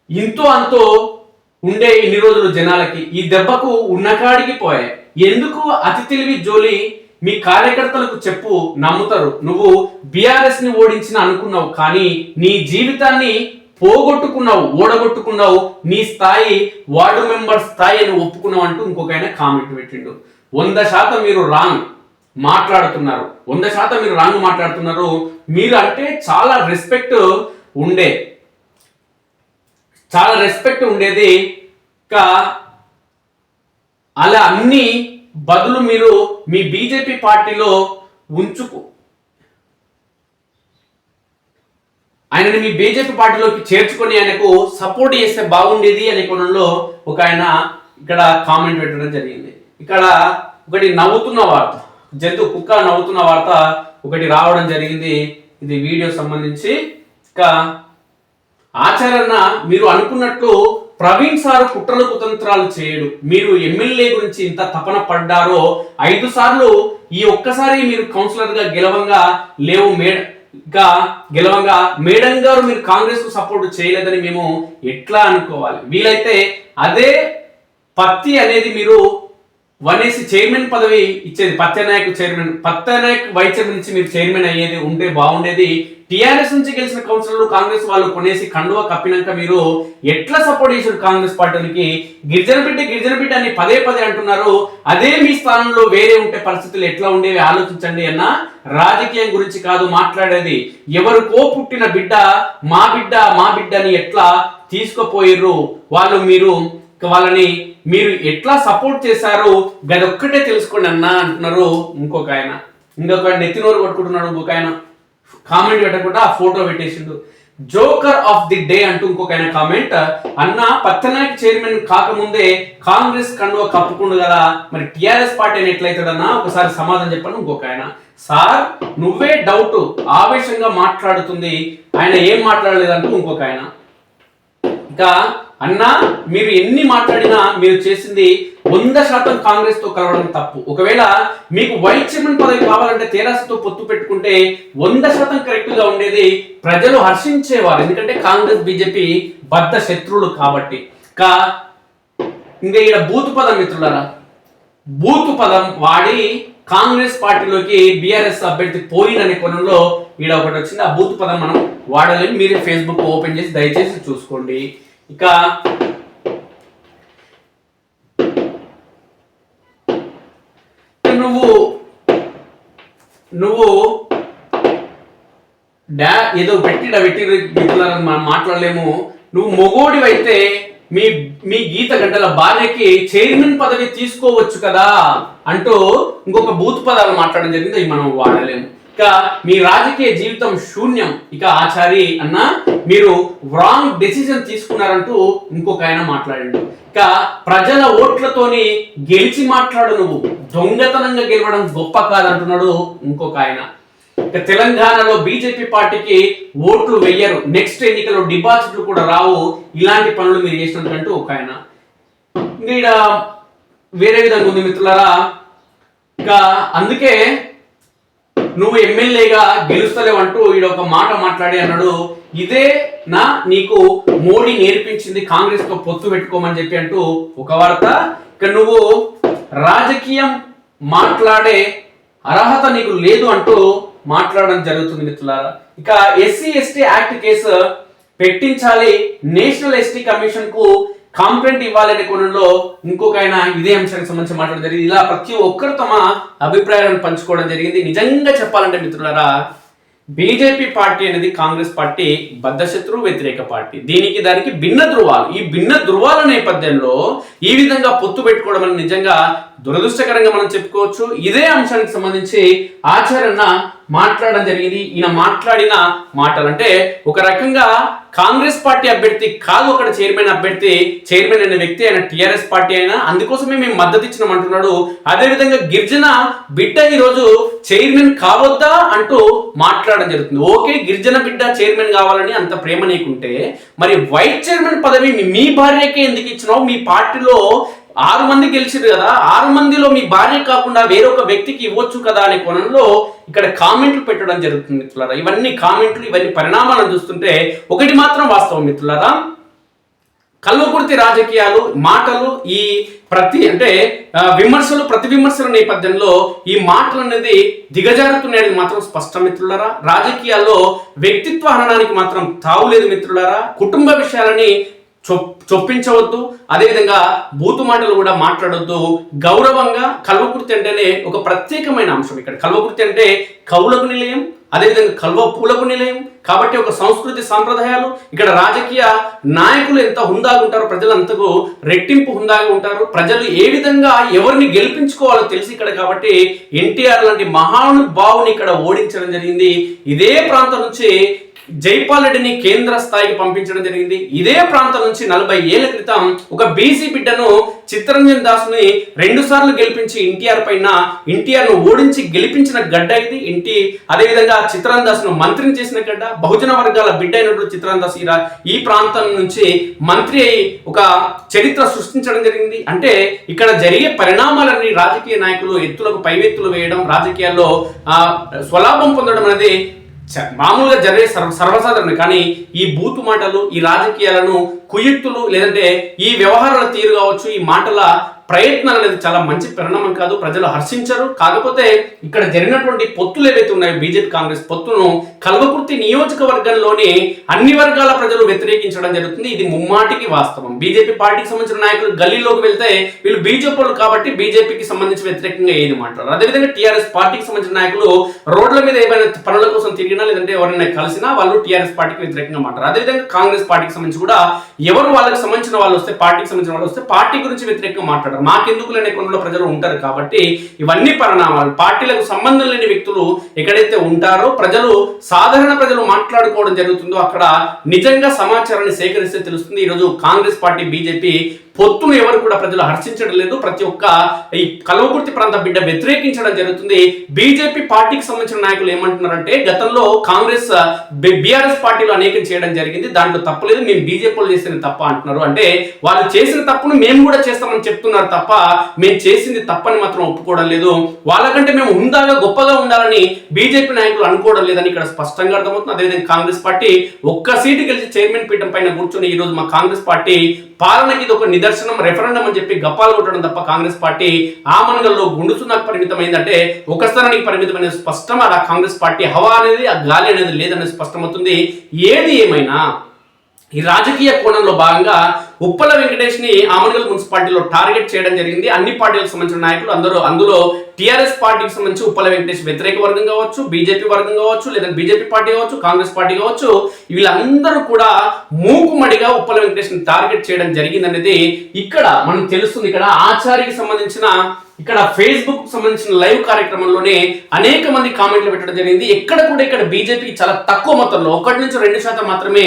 ఇంతో అంతో ఉండే ఇన్ని రోజులు జనాలకి ఈ దెబ్బకు ఉన్నకాడికి పోయాయి. ఎందుకు అతి తెలివి జోలి మీ కార్యకర్తలకు చెప్పు, నమ్ముతారు. నువ్వు బీఆర్ఎస్ ని ఓడించిన అనుకున్నావు, కానీ నీ జీవితాన్ని పోగొట్టుకున్నావు, ఓడగొట్టుకున్నావు. నీ స్థాయి వార్డు మెంబర్ స్థాయి అని ఒప్పుకున్నావు అంటూ ఇంకొక ఆయన కామెంట్ పెట్టిండు. 100% మీరు రాంగ్ మాట్లాడుతున్నారు, 100% మీరు రాంగ్ మాట్లాడుతున్నారు. మీరు అంటే చాలా రెస్పెక్ట్ ఉండేది. అలా అన్ని బదులు మీరు మీ బీజేపీ పార్టీలో ఆయనని మీ బీజేపీ పార్టీలోకి చేర్చుకొని ఆయనకు సపోర్ట్ చేస్తే బాగుండేది అనే కోణంలో ఒక ఆయన ఇక్కడ కామెంట్ పెట్టడం జరిగింది. ఇక్కడ ఒకటి నవ్వుతున్న వార్త, కుక్క నవ్వుతున్న వార్త ఒకటి రావడం జరిగింది. ఇది వీడియో సంబంధించి. ఇక ఆచార్యన్న, మీరు అనుకున్నట్లు ప్రవీణ్ సార్ కుట్రలు కుతంత్రాలు చేయడు. మీరు ఎమ్మెల్యే గురించి ఇంత తపన పడ్డారో 5 సార్లు, ఈ ఒక్కసారి మీరు కౌన్సిలర్ గా గెలవంగా మేడం గారు మీరు కాంగ్రెస్ కు సపోర్ట్ చేయలేదని మేము ఎట్లా అనుకోవాలి? వీలైతే అదే పత్తి అనేది మీరు వనేసి చైర్మన్ పదవి ఇచ్చేది, పత్యనాయక్ వైస్ చైర్మన్ నుంచి మీరు చైర్మన్ అయ్యేది ఉంటే బాగుండేది. టిఆర్ఎస్ నుంచి గెలిచిన కౌన్సిలర్లు కాంగ్రెస్ వాళ్ళు కొనేసి కండువా కప్పినాక మీరు ఎట్లా సపోర్ట్ చేశారు కాంగ్రెస్ పార్టీకి? గిరిజన బిడ్డ అని పదే అంటున్నారు. అదే మీ స్థానంలో వేరే ఉంటే పరిస్థితులు ఎట్లా ఉండేవి ఆలోచించండి అన్న. రాజకీయం గురించి కాదు మాట్లాడేది, ఎవరికో పుట్టిన బిడ్డ మా బిడ్డ అని ఎట్లా తీసుకుపోయిర్రు వాళ్ళు, వాళ్ళని మీరు ఎట్లా సపోర్ట్ చేశారు గదొక్కటే తెలుసుకోండి అన్న అంటున్నారు ఇంకొక ఆయన. నెత్తినోరు కొట్టుకుంటున్నాడు ఇంకొక ఆయన. కామెంట్ పెట్టకుండా ఆ ఫోటో పెట్టేసిండు. జోకర్ ఆఫ్ ది డే అంటూ ఇంకొక ఆయన కామెంట్. అన్న, పత్తనాయక్ చైర్మన్ కాకముందే కాంగ్రెస్ కండువ కప్పుకుండు కదా, మరి టిఆర్ఎస్ పార్టీ ఎట్లయితాడన్నా ఒకసారి సమాధానం చెప్పండి ఇంకొక ఆయన. సార్ నువ్వే డౌట్, ఆవేశంగా మాట్లాడుతుంది ఆయన, ఏం మాట్లాడలేదంటూ ఇంకొక ఆయన. ఇంకా అన్నా, మీరు ఎన్ని మాట్లాడినా మీరు చేసింది 100% కాంగ్రెస్ తో కలవడం తప్పు. ఒకవేళ మీకు వైస్ చైర్మన్ పదవి కావాలంటే తెరాసతో పొత్తు పెట్టుకుంటే 100% కరెక్ట్ గా ఉండేది, ప్రజలు హర్షించేవారు. ఎందుకంటే కాంగ్రెస్ బీజేపీ బద్ధ శత్రువులు కాబట్టి. ఇంకా ఈడ బూతు పదం మిత్రులారా, బూతు పదం వాడి కాంగ్రెస్ పార్టీలోకి బీఆర్ఎస్ అభ్యర్థి పోయిననే కోణంలో ఈడ ఒకటి వచ్చింది. ఆ బూతు పదం మనం వాడలేని, మీరే ఫేస్బుక్ ఓపెన్ చేసి దయచేసి చూసుకోండి. ఇక నువ్వు ఏదో పెట్టి మిత్రులను మనం మాట్లాడలేము. నువ్వు మొగోడివైతే మీ గీత గంటల భార్యకి చైర్మన్ పదవి తీసుకోవచ్చు కదా అంటూ ఇంకొక బూత్ పదాలు మాట్లాడడం జరిగింది. అవి మనం వాడలేము. ఇక మీ రాజకీయ జీవితం శూన్యం. ఇక ఆచారి అన్న మీరు రాంగ్ డెసిజన్ తీసుకున్నారంటూ ఇంకొక ఆయన మాట్లాడాడు. ఇక ప్రజల ఓట్లతోని గెలిచి మాట్లాడు, నువ్వు దొంగతనంగా గెలవడం గొప్ప కాదంటున్నాడు ఇంకొక ఆయన. ఇక తెలంగాణలో బీజేపీ పార్టీకి ఓట్లు వెయ్యరు, నెక్స్ట్ ఎన్నికల్లో డిపాజిట్లు కూడా రావు, ఇలాంటి పనులు మీరు చేసినట్టు ఒక ఆయన. ఇంకా వేరే విధంగా ఉంది మిత్రులారా. ఇక అందుకే నువ్వు ఎమ్మెల్యేగా గెలుస్తలేవంటూ ఈడ ఒక మాట మాట్లాడి అన్నాడు. ఇదే నీకు మోడీ నేర్పించింది కాంగ్రెస్ తో పొత్తు పెట్టుకోమని చెప్పి అంటూ ఒక వార్త. ఇక నువ్వు రాజకీయం మాట్లాడే అర్హత నీకు లేదు అంటూ మాట్లాడడం జరుగుతుంది మిత్రులారా. ఇక ఎస్సీ ఎస్టీ యాక్ట్ కేసు పెట్టించాలి, నేషనల్ ఎస్టీ కమిషన్ కు కాంప్లైంట్ ఇవ్వాలనే కోణంలో ఇంకొక ఆయన ఇదే అంశానికి సంబంధించి మాట్లాడడం జరిగింది. ఇలా ప్రతి ఒక్కరు తమ అభిప్రాయాలను పంచుకోవడం జరిగింది. నిజంగా చెప్పాలంటే మిత్రులారా, బీజేపీ పార్టీ అనేది కాంగ్రెస్ పార్టీ బద్ధశత్రు వ్యతిరేక పార్టీ. దానికి భిన్న ధృవాలు. ఈ భిన్న ధృవాల నేపథ్యంలో ఈ విధంగా పొత్తు పెట్టుకోవడం అనేది నిజంగా దురదృష్టకరంగా మనం చెప్పుకోవచ్చు. ఇదే అంశానికి సంబంధించి ఆచరణ మాట్లాడడం జరిగింది. ఈయన మాట్లాడిన మాటలు అంటే ఒక రకంగా కాంగ్రెస్ పార్టీ అభ్యర్థి కాదు, అక్కడ చైర్మన్ అభ్యర్థి, చైర్మన్ అనే వ్యక్తి ఆయన టిఆర్ఎస్ పార్టీ అయినా, అందుకోసమే మేము మద్దతు ఇచ్చినాం అంటున్నాడు. అదేవిధంగా గిరిజన బిడ్డ ఈరోజు చైర్మన్ కావద్దా అంటూ మాట్లాడడం జరుగుతుంది. ఓకే, గిరిజన బిడ్డ చైర్మన్ కావాలని అంత ప్రేమ నీకుంటే మరి వైస్ చైర్మన్ పదవి మీ భార్యకే ఎందుకు ఇచ్చినావు? మీ పార్టీలో 6 మంది గెలిచారు కదా, 6 మందిలో మీ భార్య కాకుండా వేరొక వ్యక్తికి ఇవ్వచ్చు కదా అనే కోణంలో ఇక్కడ కామెంట్లు పెట్టడం జరుగుతుంది మిత్రులారా. ఇవన్నీ కామెంట్లు, ఇవన్నీ పరిణామాలను చూస్తుంటే ఒకటి మాత్రం వాస్తవం మిత్రులారా, కల్వకుర్తి రాజకీయాలు మాటలు ఈ విమర్శలు ప్రతి విమర్శల నేపథ్యంలో ఈ మాటలు అనేది దిగజారుతున్నాయని మాత్రం స్పష్టం మిత్రులారా. రాజకీయాల్లో వ్యక్తిత్వ హననానికి మాత్రం తావులేదు మిత్రులారా. కుటుంబ విషయాలని చొప్పించవద్దు, అదేవిధంగా బూతు మాటలు కూడా మాట్లాడొద్దు. గౌరవంగా కల్వకుర్తి అంటేనే ఒక ప్రత్యేకమైన అంశం. ఇక్కడ కల్వకుర్తి అంటే కవులకు నిలయం, అదేవిధంగా కల్వ పూలకు నిలయం. కాబట్టి ఒక సంస్కృతి సాంప్రదాయాలు, ఇక్కడ రాజకీయ నాయకులు ఎంత హుందాగా ఉంటారో ప్రజలు అంతకు రెట్టింపు హుందాగా ఉంటారు. ప్రజలు ఏ విధంగా ఎవరిని గెలిపించుకోవాలో తెలిసి ఇక్కడ కాబట్టి ఎన్టీఆర్ లాంటి మహానుభావుని ఇక్కడ ఓడించడం జరిగింది. ఇదే ప్రాంతం నుంచి జైపాల్ రెడ్డిని కేంద్ర స్థాయికి పంపించడం జరిగింది. ఇదే ప్రాంతం నుంచి 40 ఏళ్ల క్రితం ఒక బీసీ బిడ్డను చిత్తరంజన్ దాస్ ని 2 సార్లు గెలిపించి ఎన్టీఆర్ ను ఓడించి గెలిపించిన గడ్డ ఇది. అదేవిధంగా చిత్తరంజన్ దాస్ ను మంత్రిని చేసిన గడ్డ. బహుజన వర్గాల బిడ్డ అయినటువంటి చిత్తరంజన్ దాస్ ఈ ప్రాంతం నుంచి మంత్రి అయి ఒక చరిత్ర సృష్టించడం జరిగింది. అంటే ఇక్కడ జరిగే పరిణామాలన్నీ రాజకీయ నాయకులు ఎత్తులకు పైవెత్తులు వేయడం, రాజకీయాల్లో స్వలాభం పొందడం అనేది మామూలుగా జరిగే సర్వసాధారణం. కానీ ఈ బూతు మాటలు, ఈ రాజకీయాలను కుయుక్తులు, లేదంటే ఈ వ్యవహారాల తీరు కావచ్చు, ఈ మాటల ప్రయత్నాలు అనేది చాలా మంచి పరిణామం కాదు, ప్రజలు హర్షించరు. కాకపోతే ఇక్కడ జరిగినటువంటి పొత్తులు ఏవైతే ఉన్నాయో బీజేపీ కాంగ్రెస్ పొత్తును కల్వకుర్తి నియోజకవర్గంలోని అన్ని వర్గాల ప్రజలు వ్యతిరేకించడం జరుగుతుంది. ఇది ముమ్మాటికి వాస్తవం. బీజేపీ పార్టీకి సంబంధించిన నాయకులు గల్లీలోకి వెళ్తే వీళ్ళు బీజేపీ కాబట్టి బీజేపీకి సంబంధించి వ్యతిరేకంగా ఏది మాట్లాడారు. అదేవిధంగా టీఆర్ఎస్ పార్టీకి సంబంధించిన నాయకులు రోడ్ల మీద ఏమైనా పనుల కోసం తిరిగినా, లేదంటే ఎవరైనా కలిసినా వాళ్ళు టీఆర్ఎస్ పార్టీకి వ్యతిరేకంగా మాట్లాడారు. అదేవిధంగా కాంగ్రెస్ పార్టీకి సంబంధించి కూడా ఎవరు వాళ్ళకి సంబంధించిన వాళ్ళు వస్తే, పార్టీకి సంబంధించిన వాళ్ళు వస్తే పార్టీ గురించి వ్యతిరేకంగా మాట్లాడారు. మాకెందుకు లేని కొనులో ప్రజలు ఉంటారు. కాబట్టి ఇవన్నీ పరిణామాలు. పార్టీలకు సంబంధం లేని వ్యక్తులు ఎక్కడైతే ఉంటారో సాధారణ ప్రజలు మాట్లాడుకోవడం జరుగుతుందో అక్కడ నిజంగా సమాచారాన్ని సేకరిస్తే తెలుస్తుంది. ఈరోజు కాంగ్రెస్ పార్టీ బీజేపీ పొత్తును ఎవరు కూడా ప్రజలు హర్షించడం లేదు. ప్రతి ఒక్క ఈ కల్వకుర్తి ప్రాంత బిడ్డ వ్యతిరేకించడం జరుగుతుంది. బీజేపీ పార్టీకి సంబంధించిన నాయకులు ఏమంటున్నారంటే గతంలో కాంగ్రెస్ బీఆర్ఎస్ పార్టీలో అనేకం చేయడం జరిగింది, దాంట్లో తప్పలేదు, మేము బీజేపీలో చేసిన తప్ప అంటున్నారు. అంటే వాళ్ళు చేసిన తప్పును మేము కూడా చేస్తామని చెప్తున్నారు తప్ప మేము చేసింది తప్పని మాత్రం ఒప్పుకోవడం లేదు. వాళ్ళకంటే మేము హుందాగా గొప్పగా ఉండాలని బీజేపీ నాయకులు అనుకోవడం లేదని ఇక్కడ స్పష్టంగా అర్థమవుతుంది. అదేవిధంగా కాంగ్రెస్ పార్టీ ఒక్క సీటు గెలిచి చైర్మన్ పీఠం పైన కూర్చొని ఈ రోజు మా కాంగ్రెస్ పార్టీ పాలనకి ఇది ఒక నిదర్శనం, రెఫరెండం అని చెప్పి గప్పాలు కొట్టడం తప్ప కాంగ్రెస్ పార్టీ ఆ మనగల్లో గుండుసునాకు పరిమితమైందంటే ఒక స్థానానికి పరిమితమైన స్పష్టం. అలా కాంగ్రెస్ పార్టీ హవా అనేది, ఆ గాలి అనేది లేదనేది స్పష్టమవుతుంది. ఏది ఏమైనా ఈ రాజకీయ కోణంలో భాగంగా ఉప్పల వెంకటేష్ ని ఆమనగల్ మున్సిపాలిటీలో టార్గెట్ చేయడం జరిగింది. అన్ని పార్టీలకు సంబంధించిన నాయకులు అందులో టీఆర్ఎస్ పార్టీకి సంబంధించి ఉప్పల వెంకటేష్ వ్యతిరేక వర్గం కావచ్చు, బీజేపీ వర్గం కావచ్చు, లేదా బీజేపీ పార్టీ కావచ్చు, కాంగ్రెస్ పార్టీ కావచ్చు, వీళ్ళందరూ కూడా మూకుమడిగా ఉప్పల వెంకటేష్ ని టార్గెట్ చేయడం జరిగిందనేది ఇక్కడ మనం తెలుస్తుంది. ఇక్కడ ఆచార్యకి సంబంధించిన ఇక్కడ ఫేస్బుక్ సంబంధించిన లైవ్ కార్యక్రమంలోనే అనేక మంది కామెంట్లు పెట్టడం జరిగింది. ఎక్కడ కూడా ఇక్కడ బీజేపీ చాలా తక్కువ మొత్తంలో 1 నుంచి 2% మాత్రమే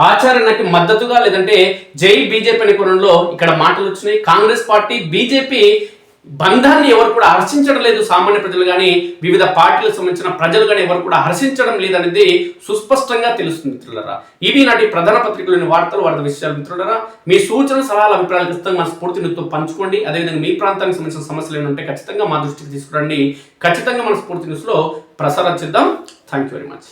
ఆచార్యకి మద్దతుగా లేదంటే జై బీజేపీ అనే కోణంలో ఇక్కడ మాటలు వచ్చినాయి. కాంగ్రెస్ పార్టీ బీజేపీ బంధాన్ని ఎవరు కూడా హర్షించడం లేదు. సామాన్య ప్రజలు కానీ వివిధ పార్టీలకు సంబంధించిన ప్రజలు కానీ ఎవరు కూడా హర్షించడం లేదనేది సుస్పష్టంగా తెలుస్తుంది మిత్రులారా. ఇవి నాటి ప్రధాన పత్రికలోని వార్తా విషయాలు మిత్రులారా. మీ సూచన సలహాల అభిప్రాయాలు ఖచ్చితంగా మన స్ఫూర్తినితో పంచుకోండి. అదేవిధంగా మీ ప్రాంతానికి సంబంధించిన సమస్యలు ఏమంటే ఖచ్చితంగా మా దృష్టికి తీసుకురండి. ఖచ్చితంగా మన స్ఫూర్తి న్యూస్లో ప్రసారం చేద్దాం. Thank you very much.